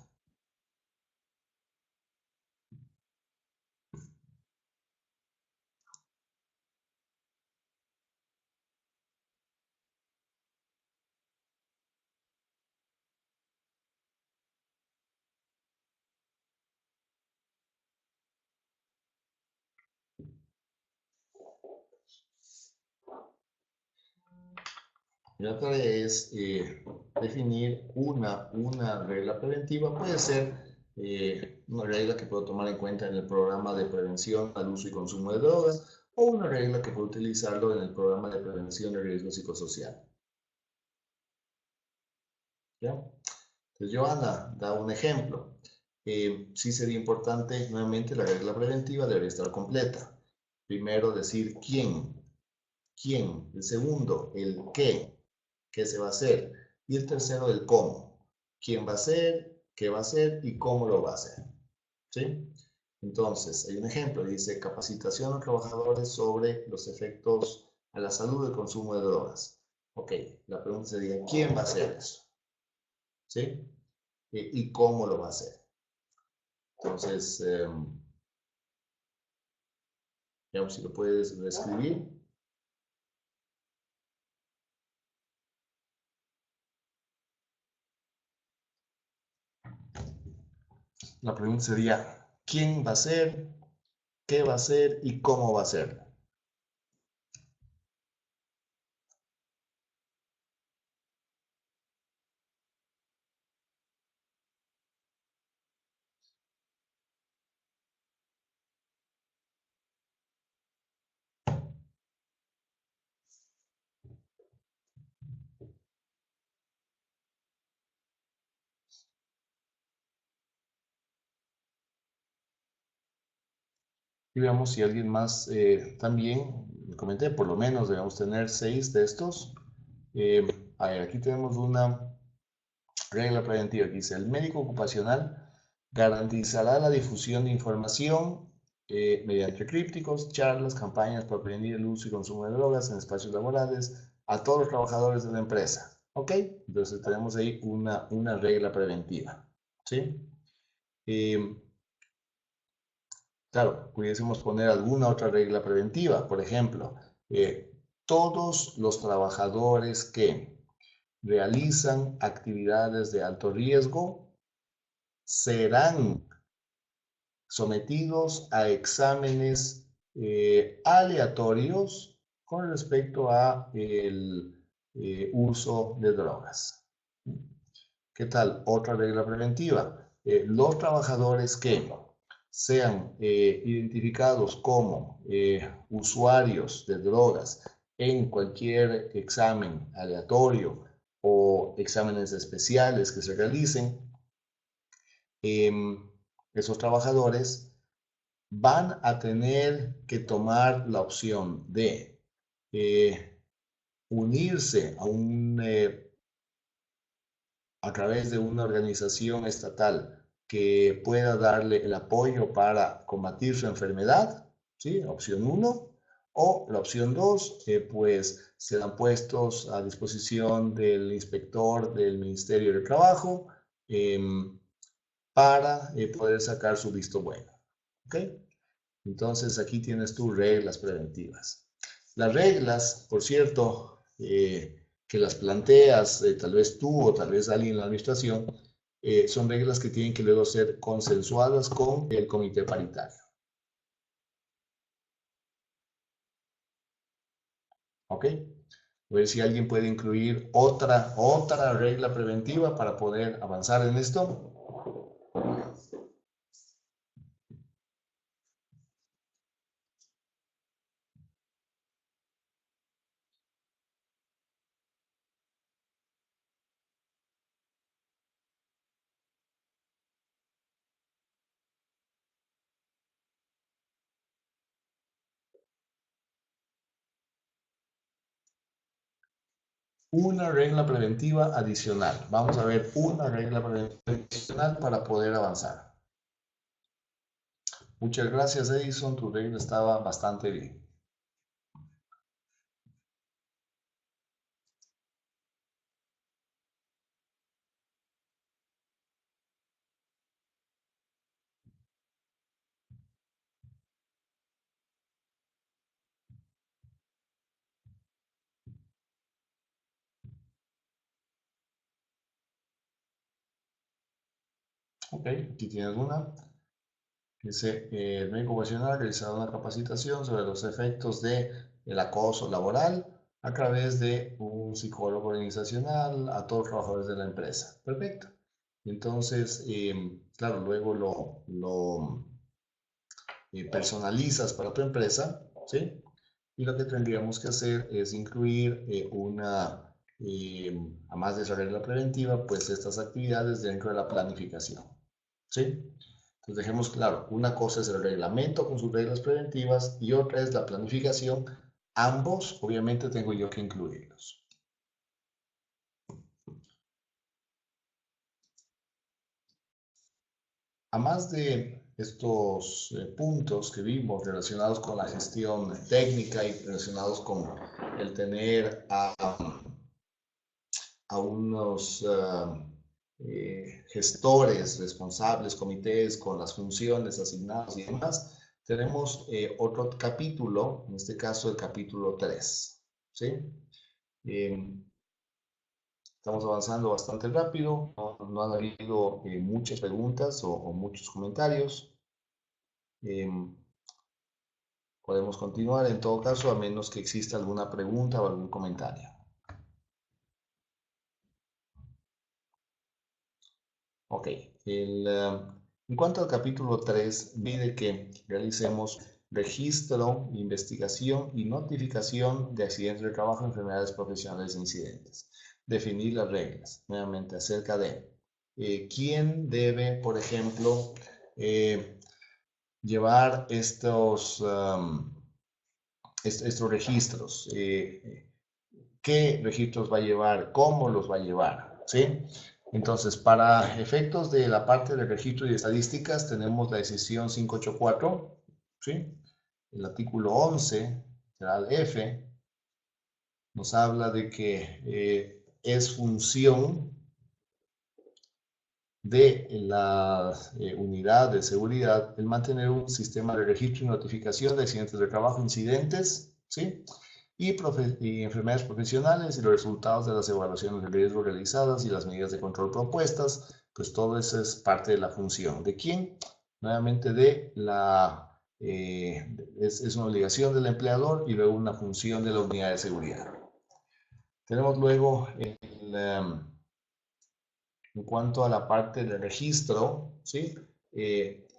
La otra es definir una regla preventiva. Puede ser una regla que puedo tomar en cuenta en el programa de prevención al uso y consumo de drogas, o una regla que puede utilizarlo en el programa de prevención de riesgo psicosocial. ¿Ya? Entonces, Joana da un ejemplo. Sí sería importante, nuevamente, la regla preventiva debería estar completa. Primero, decir quién. El segundo, el qué se va a hacer. Y el tercero, el cómo. ¿Quién va a hacer? ¿Qué va a hacer? ¿Y cómo lo va a hacer? ¿Sí? Entonces, hay un ejemplo, dice capacitación a trabajadores sobre los efectos a la salud del consumo de drogas. Ok, la pregunta sería, ¿quién va a hacer eso? ¿Sí? ¿Y cómo lo va a hacer? Entonces, veamos si lo puedes reescribir. La pregunta sería, ¿quién va a hacer? ¿Qué va a hacer? ¿Y cómo va a hacerlo? Y veamos si alguien más también, comenté, por lo menos debemos tener 6 de estos. A ver, aquí tenemos una regla preventiva que dice, el médico ocupacional garantizará la difusión de información mediante crípticos, charlas, campañas para prevenir el uso y consumo de drogas en espacios laborales a todos los trabajadores de la empresa. ¿Ok? Entonces tenemos ahí una regla preventiva. ¿Sí? Eh, Claro, pudiésemos poner alguna otra regla preventiva. Por ejemplo, todos los trabajadores que realizan actividades de alto riesgo serán sometidos a exámenes aleatorios con respecto a el uso de drogas. ¿Qué tal? Otra regla preventiva. Los trabajadores que sean identificados como usuarios de drogas en cualquier examen aleatorio o exámenes especiales que se realicen, esos trabajadores van a tener que tomar la opción de unirse a través de una organización estatal que pueda darle el apoyo para combatir su enfermedad, ¿sí? Opción 1. O la opción 2, pues serán puestos a disposición del inspector del Ministerio del Trabajo para poder sacar su visto bueno. ¿Ok? Entonces aquí tienes tus reglas preventivas. Las reglas, por cierto, que las planteas tal vez tú o tal vez alguien en la administración, son reglas que tienen que luego ser consensuadas con el comité paritario. ¿Ok? A ver si alguien puede incluir otra regla preventiva para poder avanzar en esto. Una regla preventiva adicional. Vamos a ver una regla preventiva adicional para poder avanzar. Muchas gracias, Edison. Tu regla estaba bastante bien. Ok, aquí tienes una. Dice, el médico ocupacional ha realizado una capacitación sobre los efectos del acoso laboral a través de un psicólogo organizacional a todos los trabajadores de la empresa. Perfecto. Entonces, claro, luego lo personalizas para tu empresa, ¿sí? Y lo que tendríamos que hacer es incluir además de esa regla preventiva, pues estas actividades dentro de la planificación. ¿Sí? Entonces dejemos claro, una cosa es el reglamento con sus reglas preventivas y otra es la planificación. Ambos, obviamente, tengo yo que incluirlos. Además de estos puntos que vimos relacionados con la gestión técnica y relacionados con el tener a unos gestores responsables, comités con las funciones asignadas y demás, tenemos otro capítulo, en este caso el capítulo 3. ¿Sí? Estamos avanzando bastante rápido, no han habido muchas preguntas o muchos comentarios. Podemos continuar en todo caso, a menos que exista alguna pregunta o algún comentario. Ok, en cuanto al capítulo 3, pide que realicemos registro, investigación y notificación de accidentes de trabajo, enfermedades profesionales e incidentes. Definir las reglas, nuevamente, acerca de quién debe, por ejemplo, llevar estos registros. ¿Qué registros va a llevar? ¿Cómo los va a llevar? ¿Sí? Entonces, para efectos de la parte de registro y estadísticas, tenemos la decisión 584, ¿sí? El artículo 11, el F, nos habla de que es función de la unidad de seguridad el mantener un sistema de registro y notificación de accidentes de trabajo, incidentes, ¿sí? Y enfermedades profesionales y los resultados de las evaluaciones de riesgo realizadas y las medidas de control propuestas, pues todo eso es parte de la función. ¿De quién? Nuevamente es una obligación del empleador y luego una función de la unidad de seguridad. Tenemos luego en cuanto a la parte de registro, ¿sí?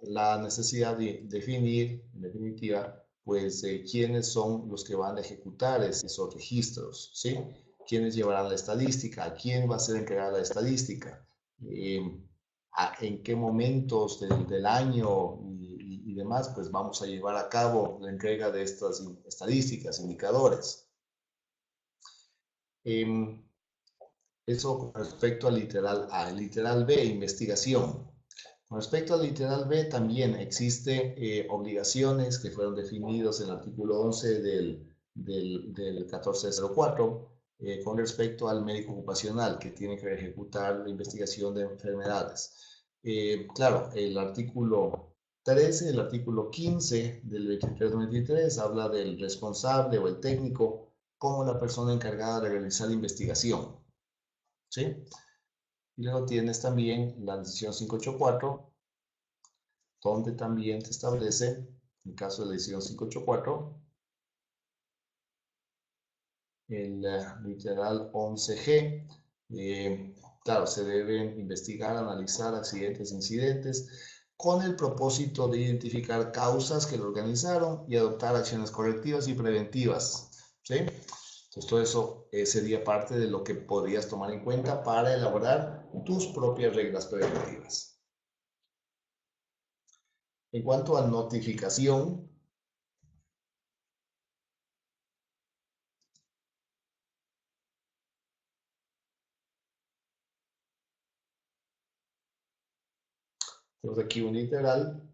La necesidad de definir, en definitiva, pues quiénes son los que van a ejecutar esos registros, ¿sí? Quiénes llevarán la estadística, a quién va a ser entregada la estadística, en qué momentos del año y demás, pues vamos a llevar a cabo la entrega de estas estadísticas, indicadores. Eso con respecto al literal A. El literal B, investigación. Con respecto al literal B, también existen obligaciones que fueron definidas en el artículo 11 del 1404 con respecto al médico ocupacional que tiene que ejecutar la investigación de enfermedades. Claro, el artículo 13, el artículo 15 del 2393 habla del responsable o el técnico como la persona encargada de realizar la investigación. ¿Sí? Y luego tienes también la decisión 584, donde también te establece, en el caso de la decisión 584, el literal 11G, claro, se deben investigar, analizar accidentes e incidentes con el propósito de identificar causas que lo organizaron y adoptar acciones correctivas y preventivas. ¿Sí? Entonces, todo eso sería parte de lo que podrías tomar en cuenta para elaborar tus propias reglas preventivas. En cuanto a notificación, tenemos aquí un literal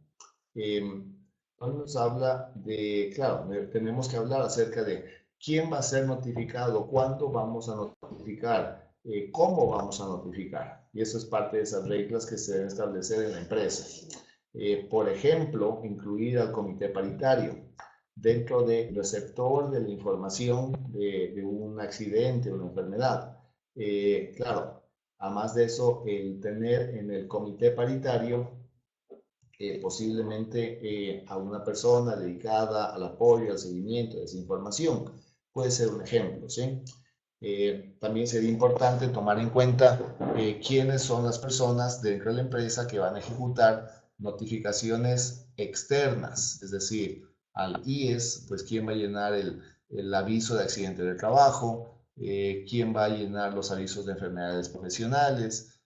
donde nos habla de, claro, tenemos que hablar acerca de quién va a ser notificado, cuándo vamos a notificar, cómo vamos a notificar. Y eso es parte de esas reglas que se deben establecer en la empresa. Por ejemplo, incluir al comité paritario dentro del receptor de la información de un accidente o una enfermedad. Claro, además de eso, el tener en el comité paritario posiblemente a una persona dedicada al apoyo, al seguimiento de esa información. Puede ser un ejemplo, ¿sí? También sería importante tomar en cuenta quiénes son las personas dentro de la empresa que van a ejecutar notificaciones externas, es decir, al IES, pues quién va a llenar el aviso de accidente de trabajo, quién va a llenar los avisos de enfermedades profesionales,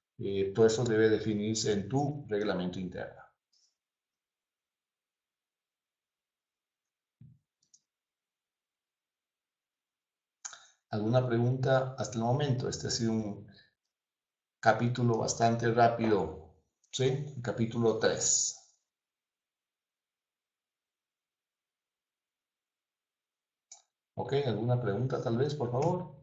todo eso debe definirse en tu reglamento interno. ¿Alguna pregunta hasta el momento? Este ha sido un capítulo bastante rápido, ¿sí? Capítulo 3. ¿Ok? ¿Alguna pregunta tal vez, por favor?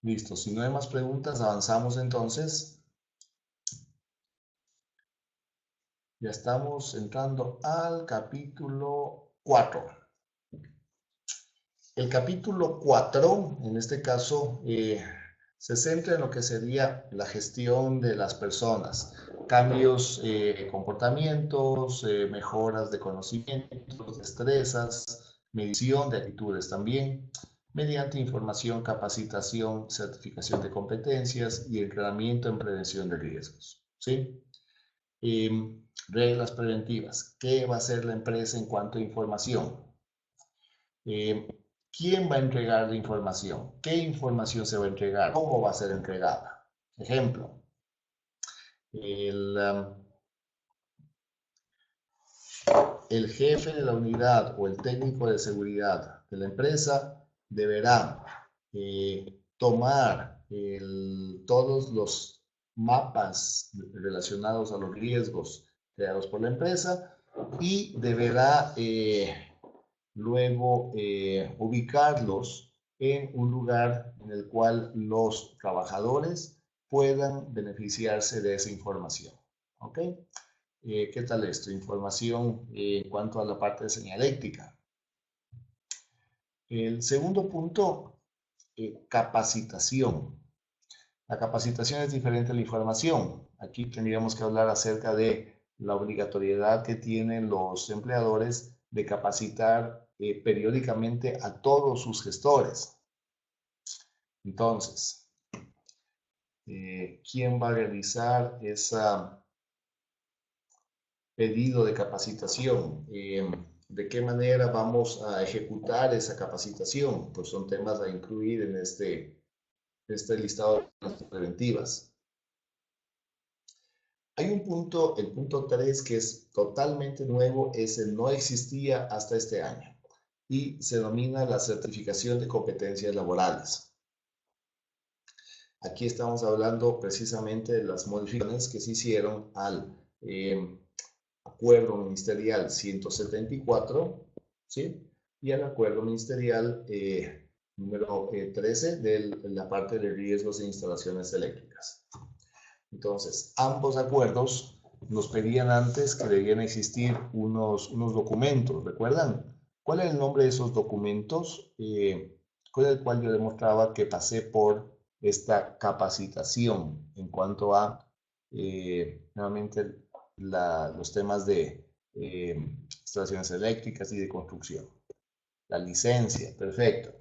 Listo, si no hay más preguntas, avanzamos entonces. Ya estamos entrando al capítulo 4. El capítulo 4, en este caso, se centra en lo que sería la gestión de las personas, cambios, comportamientos, mejoras de conocimientos, destrezas, medición de actitudes también, mediante información, capacitación, certificación de competencias y entrenamiento en prevención de riesgos. ¿Sí? Reglas preventivas. ¿Qué va a hacer la empresa en cuanto a información? ¿Quién va a entregar la información? ¿Qué información se va a entregar? ¿Cómo va a ser entregada? Ejemplo, el, el jefe de la unidad o el técnico de seguridad de la empresa deberá tomar todos los mapas relacionados a los riesgos creados por la empresa y deberá luego ubicarlos en un lugar en el cual los trabajadores puedan beneficiarse de esa información. ¿Ok? ¿Qué tal esto? Información en cuanto a la parte de señaléctica. El segundo punto, capacitación. La capacitación es diferente a la información. Aquí tendríamos que hablar acerca de la obligatoriedad que tienen los empleadores de capacitar periódicamente a todos sus gestores. Entonces, ¿quién va a realizar ese pedido de capacitación? ¿De qué manera vamos a ejecutar esa capacitación? Pues son temas a incluir en este listado de preventivas. Hay un punto, el punto 3, que es totalmente nuevo, ese no existía hasta este año y se denomina la certificación de competencias laborales. Aquí estamos hablando precisamente de las modificaciones que se hicieron al acuerdo ministerial 174, ¿sí? Y al acuerdo ministerial número 13 de la parte de riesgos de instalaciones eléctricas. Entonces, ambos acuerdos nos pedían antes que debían existir unos documentos, ¿recuerdan? ¿Cuál es el nombre de esos documentos? Con el cual yo demostraba que pasé por esta capacitación en cuanto a, nuevamente, los temas de instalaciones eléctricas y de construcción. La licencia, perfecto.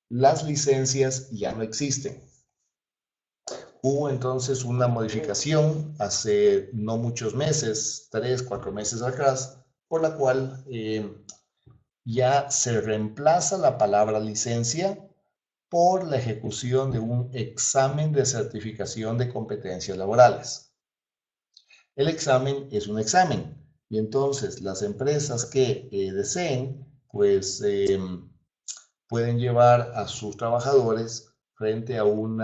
Las licencias ya no existen. Hubo entonces una modificación hace no muchos meses, 3, 4 meses atrás, por la cual ya se reemplaza la palabra licencia por la ejecución de un examen de certificación de competencias laborales. El examen es un examen y entonces las empresas que deseen, pues pueden llevar a sus trabajadores frente a un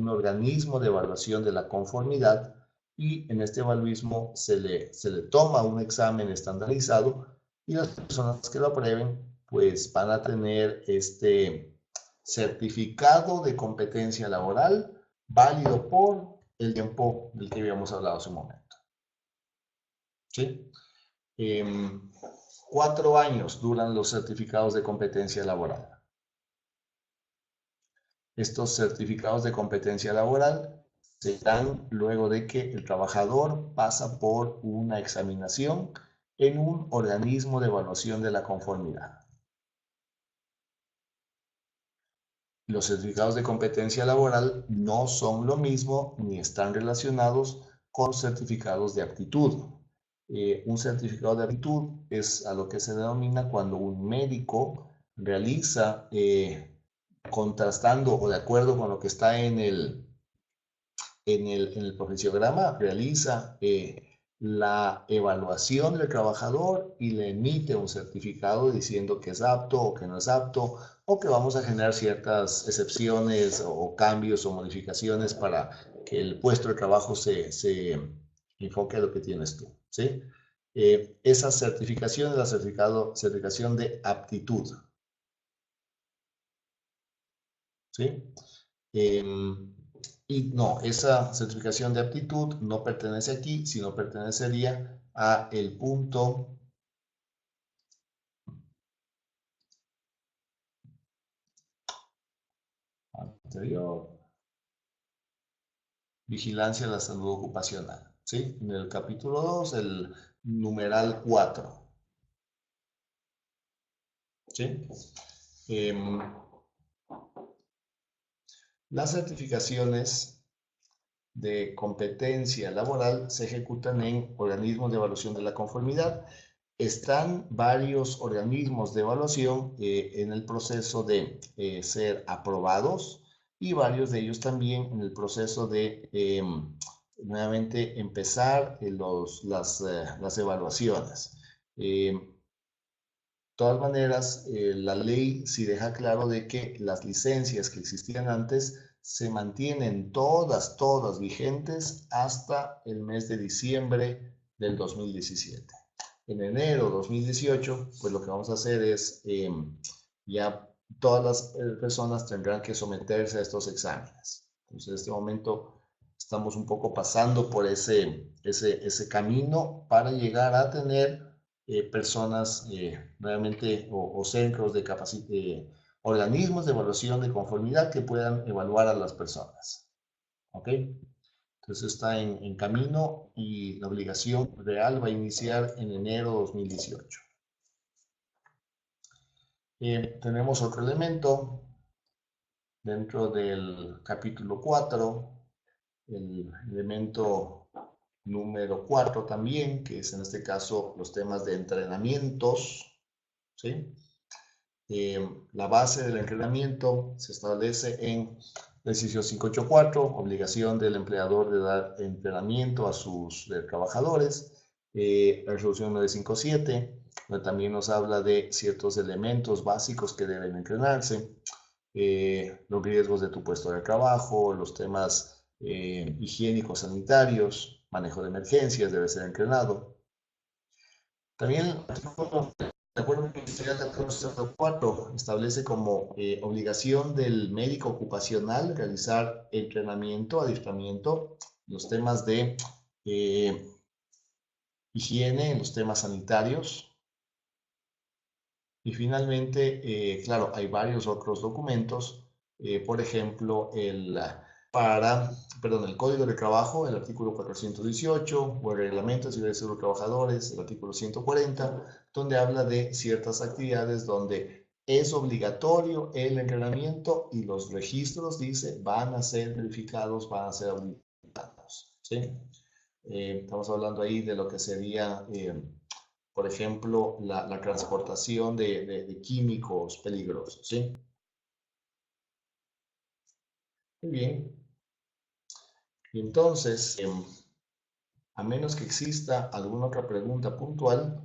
organismo de evaluación de la conformidad y en este evaluismo se le toma un examen estandarizado y las personas que lo aprueben pues van a tener este certificado de competencia laboral válido por el tiempo del que habíamos hablado hace un momento. ¿Sí? 4 años duran los certificados de competencia laboral. Estos certificados de competencia laboral se dan luego de que el trabajador pasa por una examinación en un organismo de evaluación de la conformidad. Los certificados de competencia laboral no son lo mismo ni están relacionados con certificados de aptitud. Un certificado de aptitud es a lo que se denomina cuando un médico realiza, contrastando o de acuerdo con lo que está en el profesiograma, realiza la evaluación del trabajador y le emite un certificado diciendo que es apto o que no es apto, o que vamos a generar ciertas excepciones o cambios o modificaciones para que el puesto de trabajo se enfoque a lo que tienes tú, ¿sí? Esa certificación es la certificación de aptitud, ¿sí? Y no, esa certificación de aptitud no pertenece aquí, sino pertenecería a el punto anterior, vigilancia de la salud ocupacional, ¿sí? En el capítulo 2, el numeral 4, ¿sí? Eh, las certificaciones de competencia laboral se ejecutan en organismos de evaluación de la conformidad. Están varios organismos de evaluación en el proceso de ser aprobados, y varios de ellos también en el proceso de nuevamente empezar las evaluaciones. De todas maneras, la ley sí deja claro de que las licencias que existían antes se mantienen todas vigentes hasta el mes de diciembre del 2017. En enero de 2018, pues lo que vamos a hacer es, ya todas las personas tendrán que someterse a estos exámenes. Entonces, en este momento estamos un poco pasando por ese camino para llegar a tener personas nuevamente o centros de organismos de evaluación de conformidad que puedan evaluar a las personas. ¿Ok? Entonces está en camino y la obligación real va a iniciar en enero de 2018. Tenemos otro elemento dentro del capítulo 4, el elemento número 4 también, que es en este caso los temas de entrenamientos, ¿sí? La base del entrenamiento se establece en decisión 584, obligación del empleador de dar entrenamiento a sus trabajadores. La resolución 957, donde también nos habla de ciertos elementos básicos que deben entrenarse. Los riesgos de tu puesto de trabajo, los temas higiénicos, sanitarios, manejo de emergencias debe ser entrenado. También el artículo de acuerdo ministerial 1404 establece como obligación del médico ocupacional realizar entrenamiento, adiestramiento, los temas de higiene, en los temas sanitarios. Y finalmente, claro, hay varios otros documentos, por ejemplo, el Código de Trabajo, el artículo 418, o el Reglamento de Seguridad de los Trabajadores, el artículo 140, donde habla de ciertas actividades donde es obligatorio el entrenamiento y los registros, dice, van a ser verificados, van a ser auditados, ¿sí? Estamos hablando ahí de lo que sería por ejemplo, la transportación de químicos peligrosos, ¿sí? Muy bien. Y entonces, a menos que exista alguna otra pregunta puntual,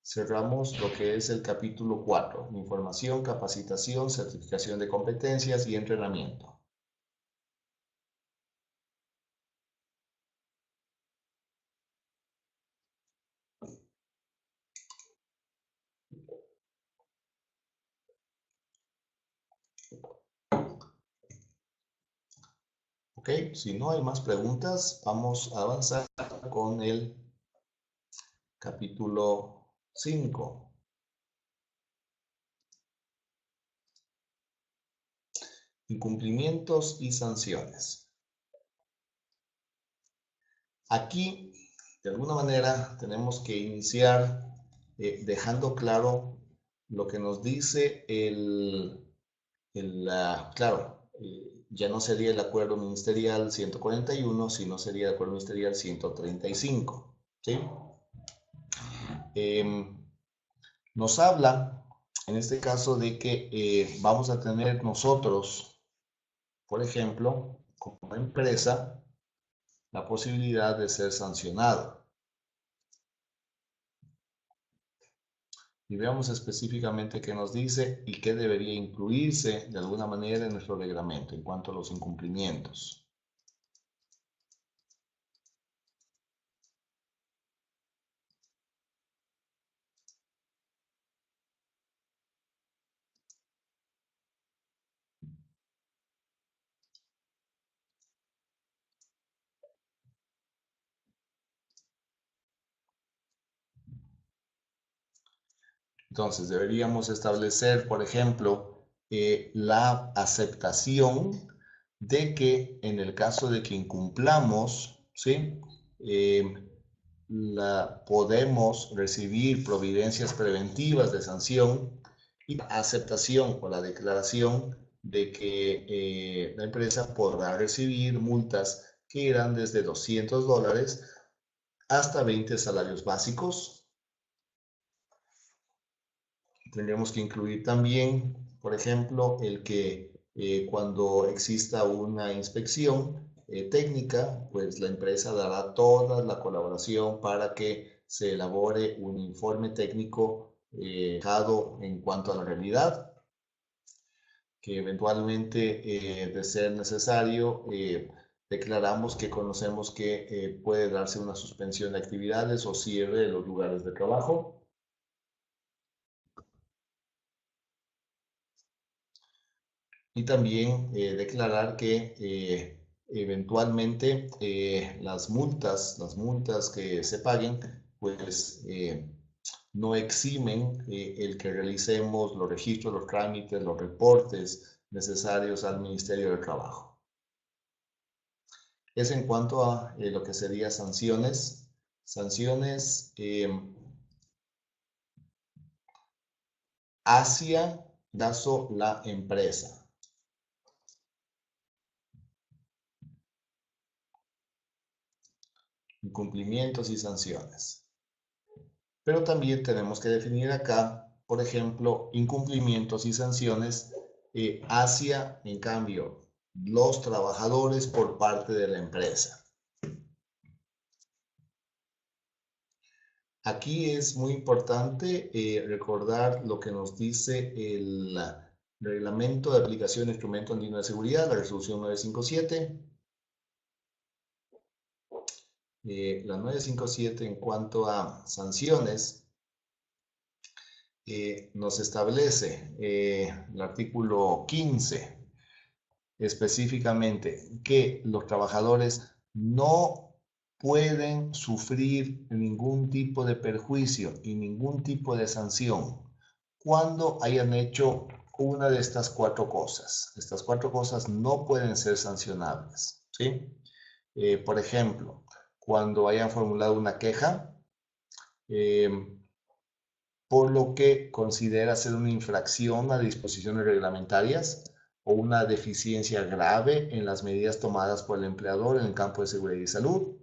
cerramos lo que es el capítulo 4, información, capacitación, certificación de competencias y entrenamiento. Ok, si no hay más preguntas, vamos a avanzar con el capítulo 5. Incumplimientos y sanciones. Aquí, de alguna manera, tenemos que iniciar dejando claro lo que nos dice el Claro, ya no sería el acuerdo ministerial 141, sino sería el acuerdo ministerial 135, ¿sí? Nos habla, en este caso, de que vamos a tener nosotros, por ejemplo, como empresa, la posibilidad de ser sancionado. Y veamos específicamente qué nos dice y qué debería incluirse de alguna manera en nuestro reglamento en cuanto a los incumplimientos. Entonces, deberíamos establecer, por ejemplo, la aceptación de que en el caso de que incumplamos, ¿sí? Podemos recibir providencias preventivas de sanción y la aceptación o la declaración de que la empresa podrá recibir multas que irán desde $200 hasta 20 salarios básicos. Tendríamos que incluir también, por ejemplo, el que cuando exista una inspección técnica, pues la empresa dará toda la colaboración para que se elabore un informe técnico en cuanto a la realidad, que eventualmente, de ser necesario, declaramos que conocemos que puede darse una suspensión de actividades o cierre de los lugares de trabajo. Y también declarar que eventualmente las multas que se paguen, pues no eximen el que realicemos los registros, los trámites, los reportes necesarios al Ministerio del Trabajo. Es en cuanto a lo que sería sanciones. Sanciones hacia la empresa. Incumplimientos y sanciones. Pero también tenemos que definir acá, por ejemplo, incumplimientos y sanciones hacia, en cambio, los trabajadores por parte de la empresa. Aquí es muy importante recordar lo que nos dice el Reglamento de Aplicación de Instrumento Andino de Seguridad, la resolución 957. La 957 en cuanto a sanciones nos establece el artículo 15 específicamente que los trabajadores no pueden sufrir ningún tipo de perjuicio y ningún tipo de sanción cuando hayan hecho una de estas cuatro cosas. Estas cuatro cosas no pueden ser sancionables, ¿sí? Por ejemplo, cuando hayan formulado una queja, por lo que considera ser una infracción a disposiciones reglamentarias o una deficiencia grave en las medidas tomadas por el empleador en el campo de seguridad y salud.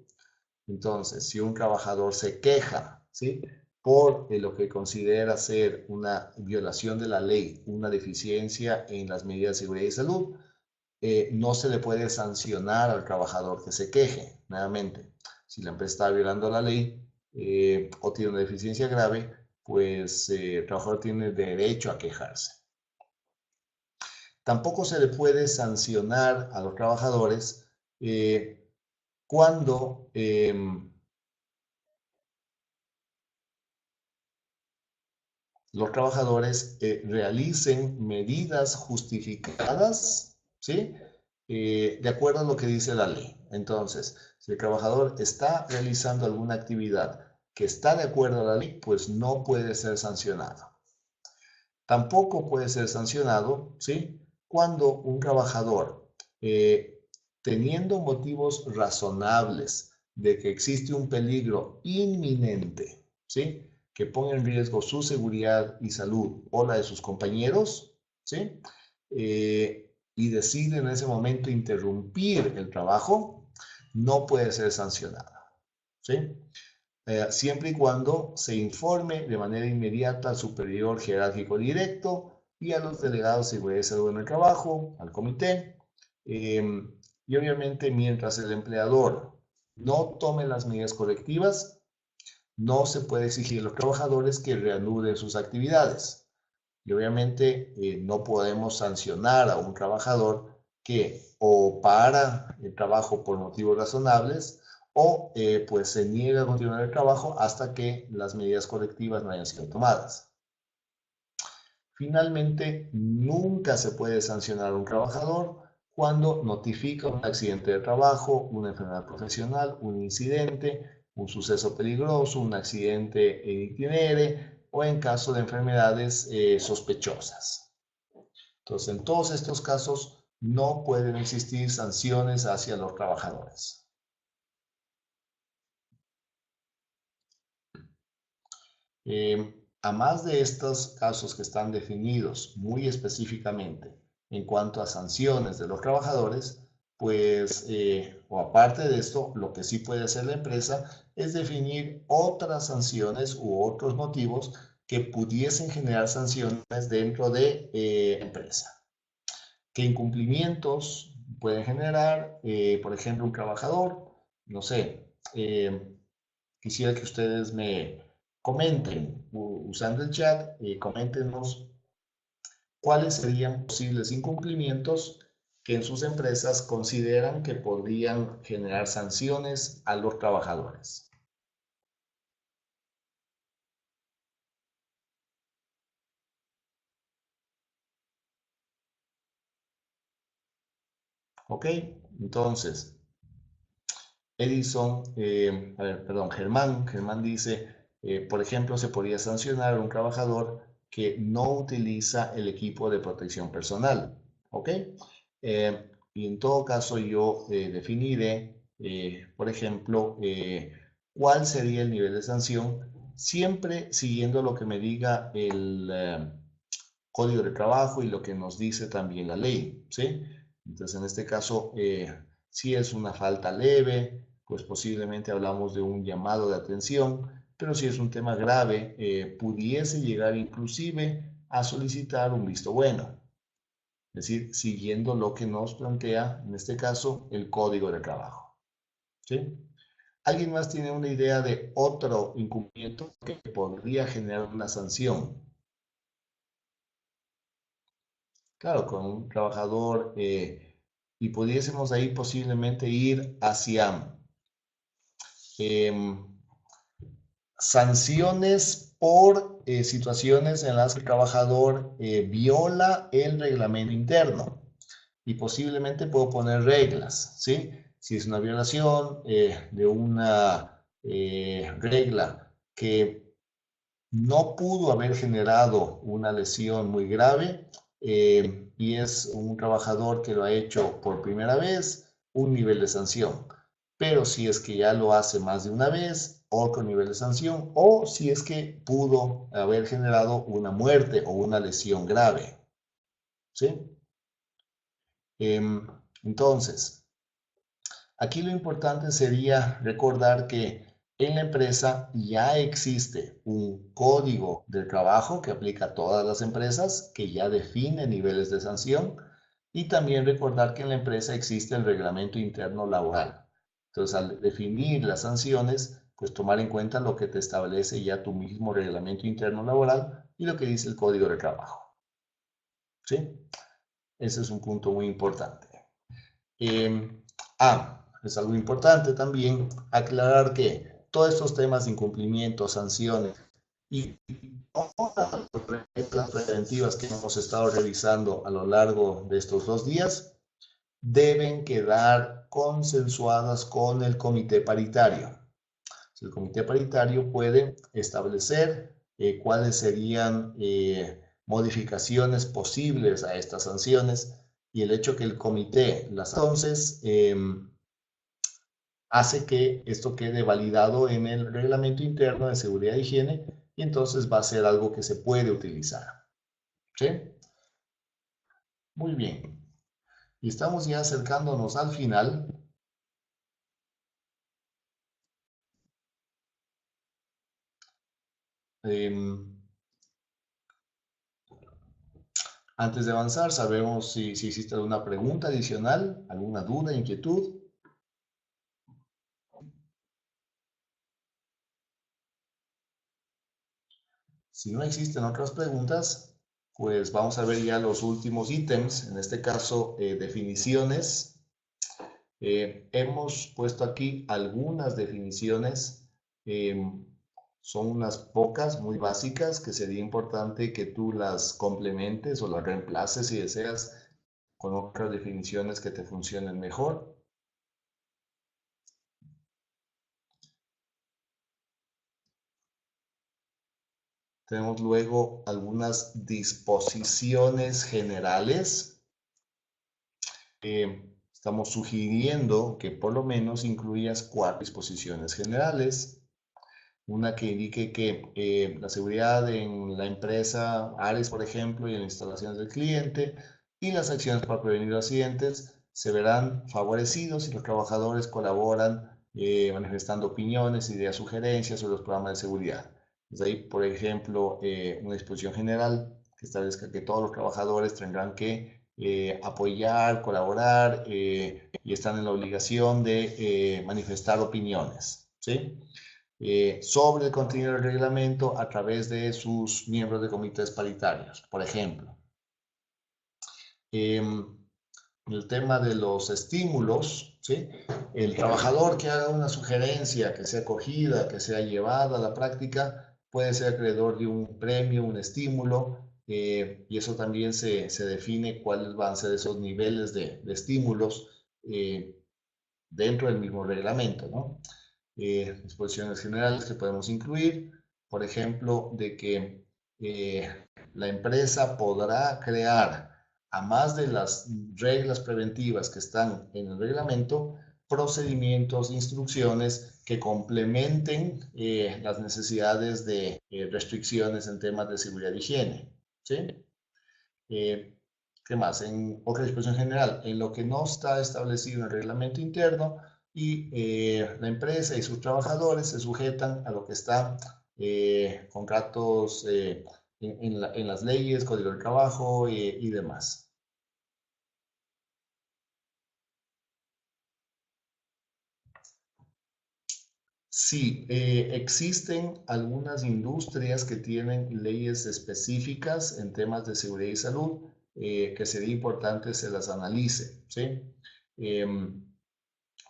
Entonces, si un trabajador se queja, ¿sí?, por lo que considera ser una violación de la ley, una deficiencia en las medidas de seguridad y salud, no se le puede sancionar al trabajador que se queje. Nuevamente, si la empresa está violando la ley o tiene una deficiencia grave, pues el trabajador tiene derecho a quejarse. Tampoco se le puede sancionar a los trabajadores cuando los trabajadores realicen medidas justificadas, ¿sí?, de acuerdo a lo que dice la ley. Entonces, si el trabajador está realizando alguna actividad que está de acuerdo a la ley, pues no puede ser sancionado. Tampoco puede ser sancionado, ¿sí?, cuando un trabajador, teniendo motivos razonables de que existe un peligro inminente, ¿sí?, que ponga en riesgo su seguridad y salud o la de sus compañeros, ¿sí?, y decide en ese momento interrumpir el trabajo, no puede ser sancionada, ¿sí? Siempre y cuando se informe de manera inmediata al superior jerárquico directo y a los delegados de seguridad y salud en el trabajo, al comité. Y obviamente mientras el empleador no tome las medidas correctivas, no se puede exigir a los trabajadores que reanuden sus actividades. Y obviamente no podemos sancionar a un trabajador que o para el trabajo por motivos razonables o pues se niega a continuar el trabajo hasta que las medidas correctivas no hayan sido tomadas. Finalmente, nunca se puede sancionar a un trabajador cuando notifica un accidente de trabajo, una enfermedad profesional, un incidente, un suceso peligroso, un accidente en itinere o en caso de enfermedades sospechosas. Entonces, en todos estos casos no pueden existir sanciones hacia los trabajadores. A más de estos casos que están definidos muy específicamente en cuanto a sanciones de los trabajadores, pues, o aparte de esto, lo que sí puede hacer la empresa es definir otras sanciones u otros motivos que pudiesen generar sanciones dentro de la empresa. ¿Qué incumplimientos pueden generar? Por ejemplo, un trabajador, no sé, quisiera que ustedes me comenten, usando el chat, coméntenos cuáles serían posibles incumplimientos que en sus empresas consideran que podrían generar sanciones a los trabajadores. ¿Ok? Entonces, Edison, Germán dice, por ejemplo, se podría sancionar a un trabajador que no utiliza el equipo de protección personal, ¿ok? Y en todo caso yo definiré, por ejemplo, cuál sería el nivel de sanción, siempre siguiendo lo que me diga el Código de Trabajo y lo que nos dice también la ley, ¿sí? Entonces, en este caso, si es una falta leve, pues posiblemente hablamos de un llamado de atención, pero si es un tema grave, pudiese llegar inclusive a solicitar un visto bueno, es decir, siguiendo lo que nos plantea, en este caso, el Código de Trabajo, ¿sí? ¿Alguien más tiene una idea de otro incumplimiento que podría generar una sanción? Claro, con un trabajador y pudiésemos ahí posiblemente ir hacia em, sanciones por situaciones en las que el trabajador viola el reglamento interno y posiblemente puedo poner reglas, ¿sí? Si es una violación de una regla que no pudo haber generado una lesión muy grave y es un trabajador que lo ha hecho por primera vez, un nivel de sanción. Pero si es que ya lo hace más de una vez, otro nivel de sanción, o si es que pudo haber generado una muerte o una lesión grave. ¿Sí? Entonces, aquí lo importante sería recordar que en la empresa ya existe un código de trabajo que aplica a todas las empresas, que ya define niveles de sanción, y también recordar que en la empresa existe el reglamento interno laboral. Entonces, al definir las sanciones, pues tomar en cuenta lo que te establece ya tu mismo reglamento interno laboral y lo que dice el código de trabajo. ¿Sí? Ese es un punto muy importante. Es algo importante también aclarar que todos estos temas de incumplimiento, sanciones y todas las reglas preventivas que hemos estado revisando a lo largo de estos 2 días deben quedar consensuadas con el comité paritario. El comité paritario puede establecer cuáles serían modificaciones posibles a estas sanciones y el hecho que el comité las entonces hace que esto quede validado en el reglamento interno de seguridad e higiene y entonces va a ser algo que se puede utilizar. ¿Sí? Muy bien. Y estamos ya acercándonos al final. Em, Antes de avanzar, sabemos si existe alguna pregunta adicional, alguna duda, inquietud. Si no existen otras preguntas, pues vamos a ver ya los últimos ítems, en este caso definiciones. Hemos puesto aquí algunas definiciones, son unas pocas, muy básicas, que sería importante que tú las complementes o las reemplaces si deseas con otras definiciones que te funcionen mejor. Tenemos luego algunas disposiciones generales. Estamos sugiriendo que por lo menos incluyas 4 disposiciones generales. Una que indique que la seguridad en la empresa, áreas, por ejemplo, y en las instalaciones del cliente, y las acciones para prevenir accidentes se verán favorecidos si los trabajadores colaboran manifestando opiniones, ideas, sugerencias sobre los programas de seguridad. Desde ahí, por ejemplo, una disposición general que establezca que todos los trabajadores tendrán que apoyar, colaborar y están en la obligación de manifestar opiniones, ¿sí? Sobre el contenido del reglamento a través de sus miembros de comités paritarios, por ejemplo. El tema de los estímulos, ¿sí? El trabajador que haga una sugerencia, que sea acogida, que sea llevada a la práctica, puede ser acreedor de un premio, un estímulo, y eso también se define cuáles van a ser esos niveles de estímulos dentro del mismo reglamento, ¿no? Disposiciones generales que podemos incluir, por ejemplo, de que la empresa podrá crear, a más de las reglas preventivas que están en el reglamento, procedimientos, instrucciones que complementen las necesidades de restricciones en temas de seguridad y higiene, ¿sí? Eh, ¿Qué más? En otra disposición general, en lo que no está establecido en el reglamento interno y la empresa y sus trabajadores se sujetan a lo que está contratos en las leyes, código del trabajo y demás. Sí, existen algunas industrias que tienen leyes específicas en temas de seguridad y salud que sería importante se las analice, ¿sí?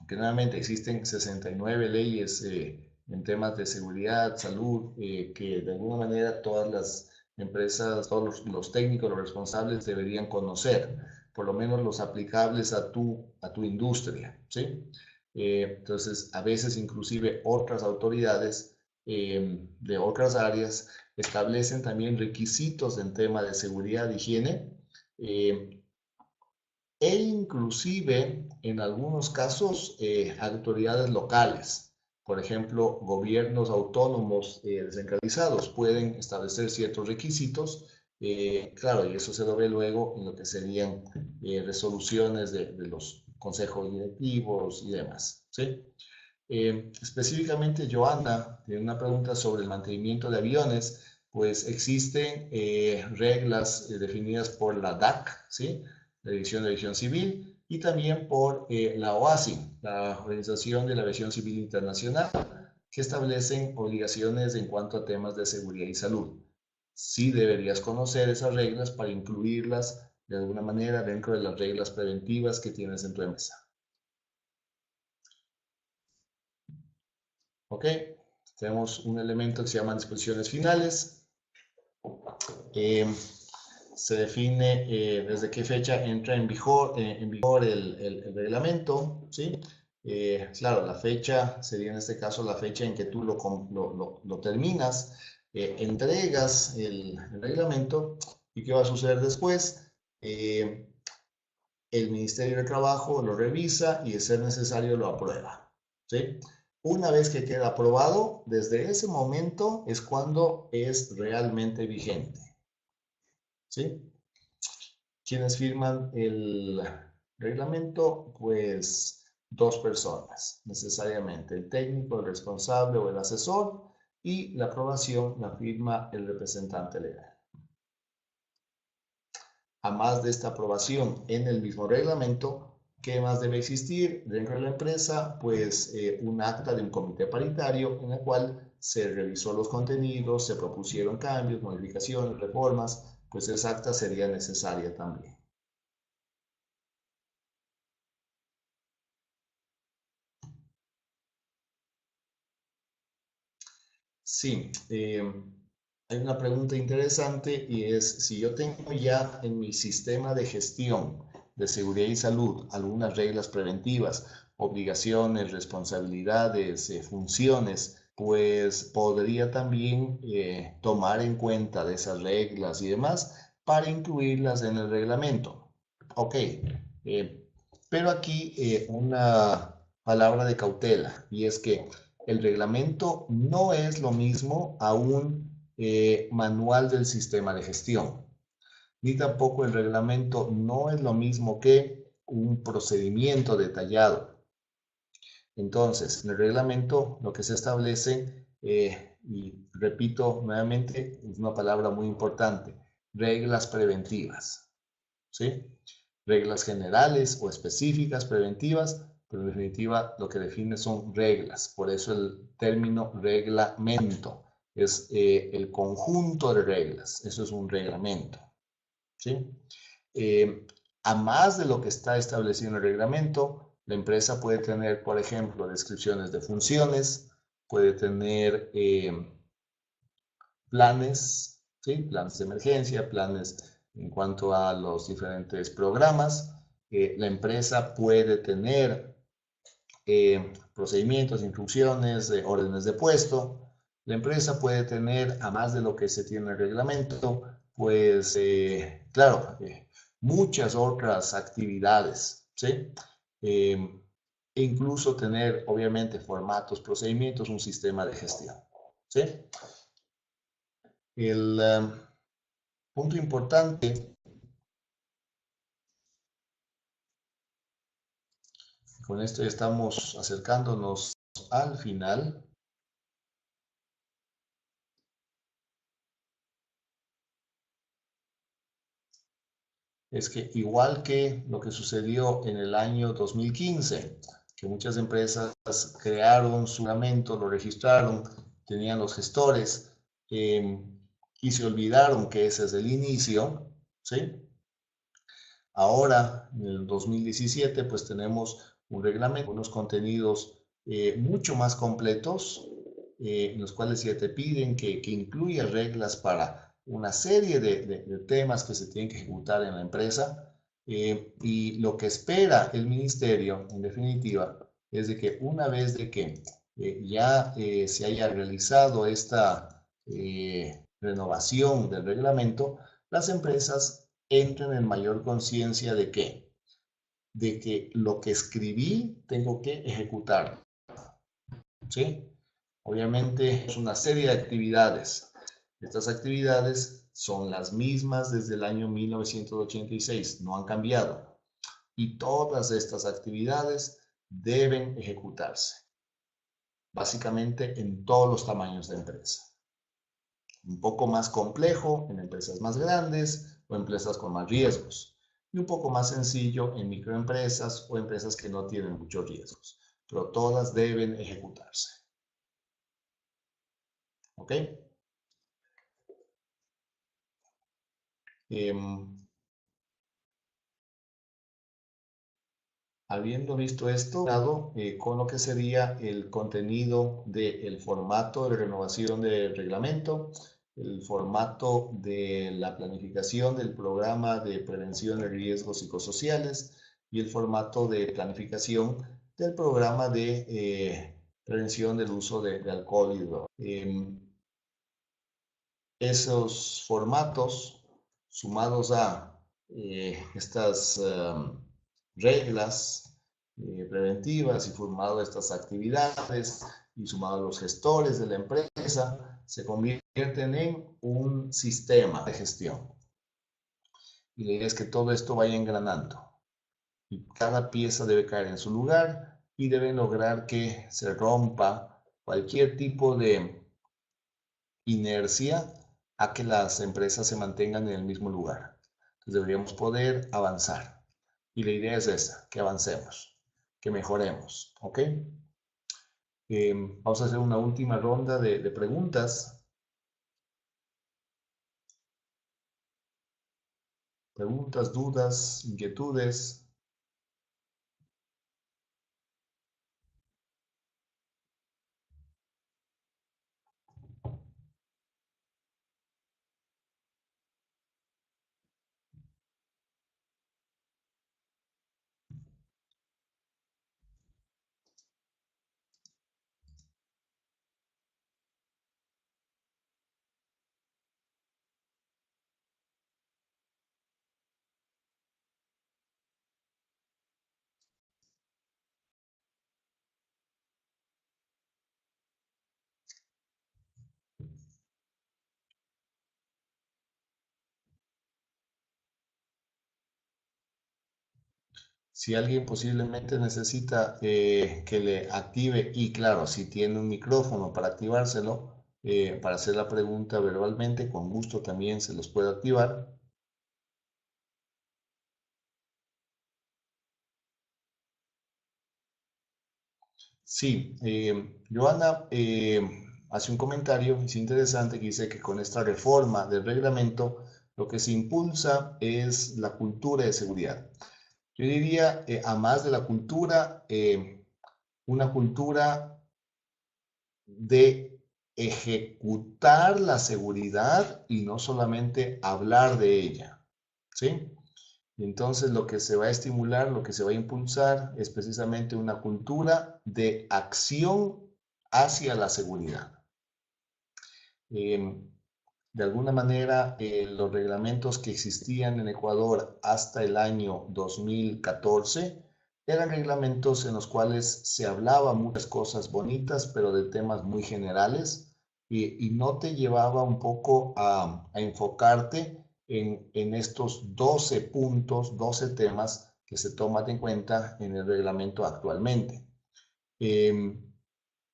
Que nuevamente existen 69 leyes en temas de seguridad, salud, que de alguna manera todas las empresas, todos los técnicos, los responsables deberían conocer, por lo menos los aplicables a tu industria, ¿sí? Entonces, a veces inclusive otras autoridades de otras áreas establecen también requisitos en tema de seguridad e higiene, eh, e inclusive en algunos casos autoridades locales, por ejemplo, gobiernos autónomos descentralizados pueden establecer ciertos requisitos, claro, y eso se lo ve luego en lo que serían resoluciones de los consejos directivos y demás, ¿sí? Específicamente, Joana tiene una pregunta sobre el mantenimiento de aviones. Pues existen reglas definidas por la DAC, ¿sí? La Dirección de Aviación Civil, y también por la OASI, la Organización de la Aviación Civil Internacional, que establecen obligaciones en cuanto a temas de seguridad y salud. Sí deberías conocer esas reglas para incluirlas de alguna manera dentro de las reglas preventivas que tienes en tu empresa. ¿Ok? Tenemos un elemento que se llama disposiciones finales. Eh, Se define desde qué fecha entra en vigor el reglamento, ¿sí? Claro, la fecha sería en este caso la fecha en que tú lo terminas, entregas el reglamento y qué va a suceder después. El Ministerio de Trabajo lo revisa y de ser necesario lo aprueba, ¿sí? Una vez que queda aprobado, desde ese momento es cuando es realmente vigente, ¿sí? ¿Quiénes firman el reglamento? Pues 2 personas, necesariamente, el técnico, el responsable o el asesor, y la aprobación la firma el representante legal. A más de esta aprobación en el mismo reglamento, ¿qué más debe existir dentro de la empresa? Pues un acta de un comité paritario en la cual se revisó los contenidos, se propusieron cambios, modificaciones, reformas, pues esa acta sería necesaria también. Sí, hay una pregunta interesante y es si yo tengo ya en mi sistema de gestión de seguridad y salud algunas reglas preventivas, obligaciones, responsabilidades, funciones, pues podría también tomar en cuenta de esas reglas y demás para incluirlas en el reglamento. Ok, pero aquí una palabra de cautela y es que el reglamento no es lo mismo a un manual del sistema de gestión, ni tampoco el reglamento no es lo mismo que un procedimiento detallado. Entonces, en el reglamento lo que se establece, y repito nuevamente, es una palabra muy importante, reglas preventivas, ¿sí? Reglas generales o específicas preventivas, pero en definitiva lo que define son reglas. Por eso el término reglamento es el conjunto de reglas. Eso es un reglamento, ¿sí? A más de lo que está establecido en el reglamento, la empresa puede tener, por ejemplo, descripciones de funciones, puede tener planes, ¿sí? Planes de emergencia, planes en cuanto a los diferentes programas. La empresa puede tener procedimientos, instrucciones, órdenes de puesto. La empresa puede tener, a más de lo que se tiene en el reglamento, pues, claro, muchas otras actividades, ¿sí? E incluso tener, obviamente, formatos, procedimientos, un sistema de gestión, ¿sí? El punto importante, con esto ya estamos acercándonos al final, es que igual que lo que sucedió en el año 2015, que muchas empresas crearon su reglamento, lo registraron, tenían los gestores y se olvidaron que ese es el inicio, ¿sí? Ahora, en el 2017, pues tenemos un reglamento, unos contenidos mucho más completos, en los cuales ya te piden que incluya reglas para una serie de temas que se tienen que ejecutar en la empresa. Y lo que espera el ministerio, en definitiva, es de que una vez de que ya se haya realizado esta renovación del reglamento, las empresas entren en mayor conciencia de que lo que escribí tengo que ejecutar, ¿sí? Obviamente es una serie de actividades. Estas actividades son las mismas desde el año 1986, no han cambiado. Y todas estas actividades deben ejecutarse, básicamente en todos los tamaños de empresa. Un poco más complejo en empresas más grandes o empresas con más riesgos. Y un poco más sencillo en microempresas o empresas que no tienen muchos riesgos. Pero todas deben ejecutarse. ¿Ok? Habiendo visto esto, con lo que sería el contenido del formato de renovación del reglamento, el formato de la planificación del programa de prevención de riesgos psicosociales y el formato de planificación del programa de prevención del uso de alcohol y drogas. Esos formatos, sumados a estas reglas preventivas y sumado a estas actividades y sumado a los gestores de la empresa, se convierten en un sistema de gestión. y la idea es que todo esto vaya engranando. Y cada pieza debe caer en su lugar y deben lograr que se rompa cualquier tipo de inercia a que las empresas se mantengan en el mismo lugar. Entonces deberíamos poder avanzar. Y la idea es esa, que avancemos, que mejoremos. ¿Ok? Vamos a hacer una última ronda de preguntas. Preguntas, dudas, inquietudes. Si alguien posiblemente necesita que le active, y claro, si tiene un micrófono para activárselo, para hacer la pregunta verbalmente, con gusto también se los puede activar. Sí, Joana hace un comentario, es interesante, que dice que con esta reforma del reglamento lo que se impulsa es la cultura de seguridad. Yo diría, a más de la cultura, una cultura de ejecutar la seguridad y no solamente hablar de ella, ¿sí? Y entonces lo que se va a estimular, lo que se va a impulsar es precisamente una cultura de acción hacia la seguridad. Eh, de alguna manera, los reglamentos que existían en Ecuador hasta el año 2014 eran reglamentos en los cuales se hablaba muchas cosas bonitas, pero de temas muy generales, y no te llevaba un poco a enfocarte en estos 12 puntos, 12 temas que se toman en cuenta en el reglamento actualmente. Eh,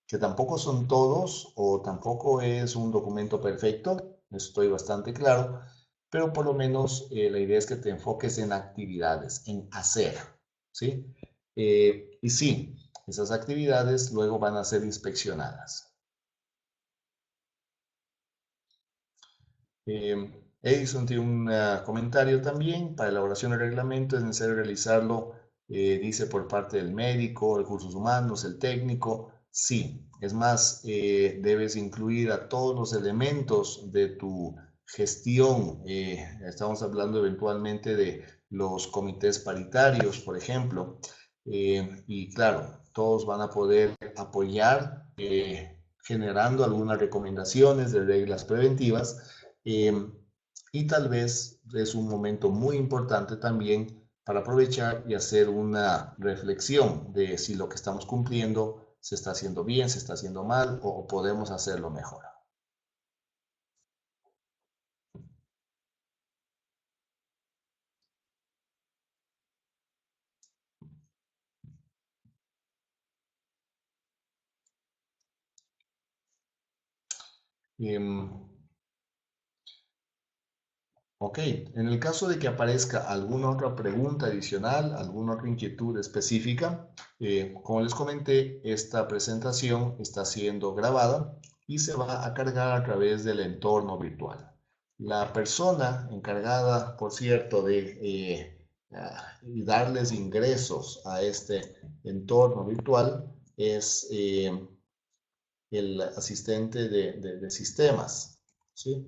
que tampoco son todos o tampoco es un documento perfecto, estoy bastante claro, pero por lo menos la idea es que te enfoques en actividades, en hacer, ¿sí? Y sí, esas actividades luego van a ser inspeccionadas. Edison tiene un comentario también. Para elaboración del reglamento es necesario realizarlo, dice, por parte del médico, recursos humanos, el técnico. Sí, es más, debes incluir a todos los elementos de tu gestión. Estamos hablando eventualmente de los comités paritarios, por ejemplo. Y claro, todos van a poder apoyar, generando algunas recomendaciones de reglas preventivas, eh, y tal vez es un momento muy importante también para aprovechar y hacer una reflexión de si lo que estamos cumpliendo se está haciendo bien, se está haciendo mal o podemos hacerlo mejor. Eh, Ok, en el caso de que aparezca alguna otra pregunta adicional, alguna otra inquietud específica, como les comenté, esta presentación está siendo grabada y se va a cargar a través del entorno virtual. La persona encargada, por cierto, de darles ingresos a este entorno virtual es el asistente de sistemas, ¿sí?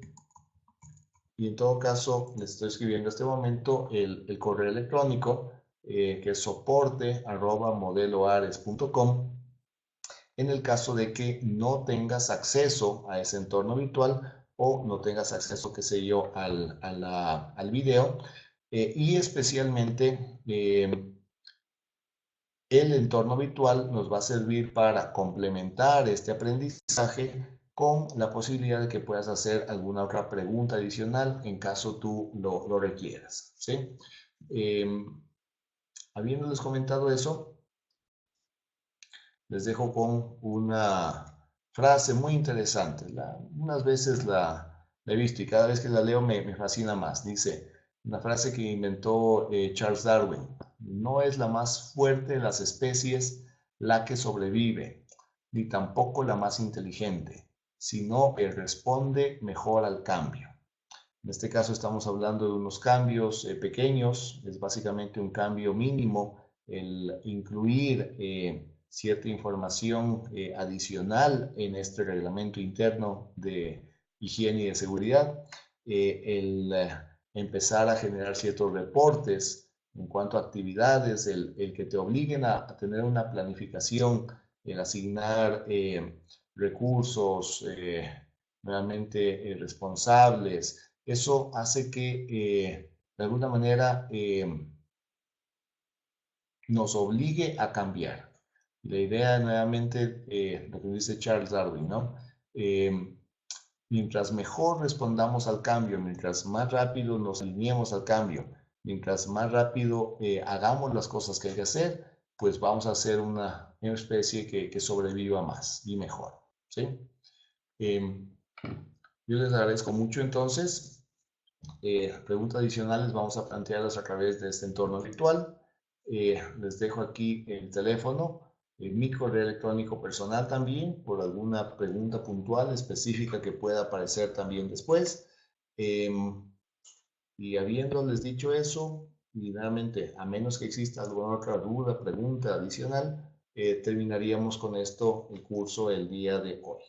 Y en todo caso, les estoy escribiendo en este momento el correo electrónico, que es soporte@modeloares.com, en el caso de que no tengas acceso a ese entorno virtual o no tengas acceso, qué sé yo, al video. Y especialmente, el entorno virtual nos va a servir para complementar este aprendizaje con la posibilidad de que puedas hacer alguna otra pregunta adicional en caso tú lo requieras, ¿sí? Habiéndoles comentado eso, les dejo con una frase muy interesante. Unas veces la he visto y cada vez que la leo me fascina más. Dice, una frase que inventó Charles Darwin: no es la más fuerte de las especies la que sobrevive, ni tampoco la más inteligente, sino que responde mejor al cambio. En este caso estamos hablando de unos cambios pequeños, es básicamente un cambio mínimo el incluir cierta información adicional en este reglamento interno de higiene y de seguridad, el empezar a generar ciertos reportes en cuanto a actividades, el que te obliguen a tener una planificación, el asignar recursos realmente responsables. Eso hace que de alguna manera nos obligue a cambiar. La idea nuevamente, lo que dice Charles Darwin, ¿no? Mientras mejor respondamos al cambio, mientras más rápido nos alineemos al cambio, mientras más rápido hagamos las cosas que hay que hacer, pues vamos a ser una especie que sobreviva más y mejor, ¿sí? Yo les agradezco mucho entonces. Preguntas adicionales vamos a plantearlas a través de este entorno virtual. Les dejo aquí el teléfono, mi correo electrónico personal también, por alguna pregunta puntual específica que pueda aparecer también después. Y habiéndoles dicho eso, y nuevamente, a menos que exista alguna otra duda, pregunta adicional, terminaríamos con esto el curso el día de hoy.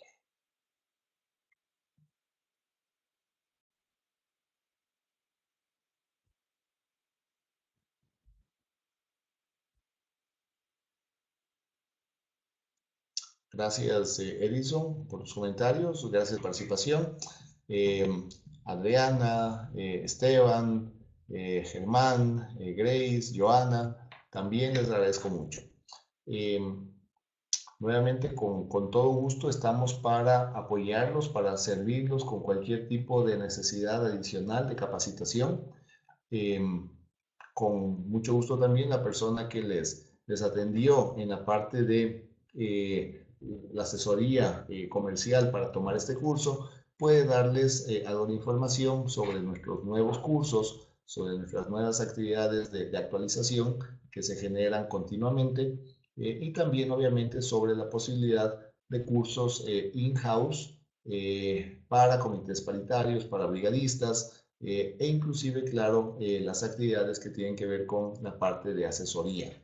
Gracias, Edison, por sus comentarios. Gracias por la participación. Eh, Adriana, Esteban, Germán, Grace, Joana, también les agradezco mucho. Eh, Nuevamente, con todo gusto estamos para apoyarlos, para servirlos con cualquier tipo de necesidad adicional de capacitación. Eh, con mucho gusto también la persona que les atendió en la parte de la asesoría comercial para tomar este curso puede darles algo de información sobre nuestros nuevos cursos, sobre nuestras nuevas actividades de actualización que se generan continuamente y también obviamente sobre la posibilidad de cursos in-house para comités paritarios, para brigadistas, e inclusive, claro, las actividades que tienen que ver con la parte de asesoría.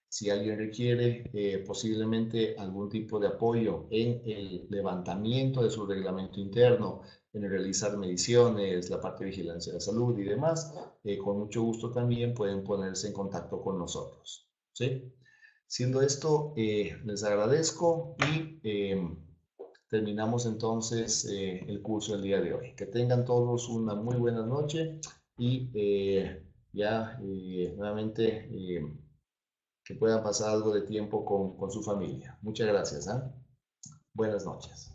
Si alguien requiere posiblemente algún tipo de apoyo en el levantamiento de su reglamento interno, en el realizar mediciones, la parte de vigilancia de salud y demás, con mucho gusto también pueden ponerse en contacto con nosotros, ¿sí? Siendo esto, les agradezco y terminamos entonces el curso del día de hoy. Que tengan todos una muy buena noche y ya nuevamente que puedan pasar algo de tiempo con su familia. Muchas gracias. ¿Eh? Buenas noches.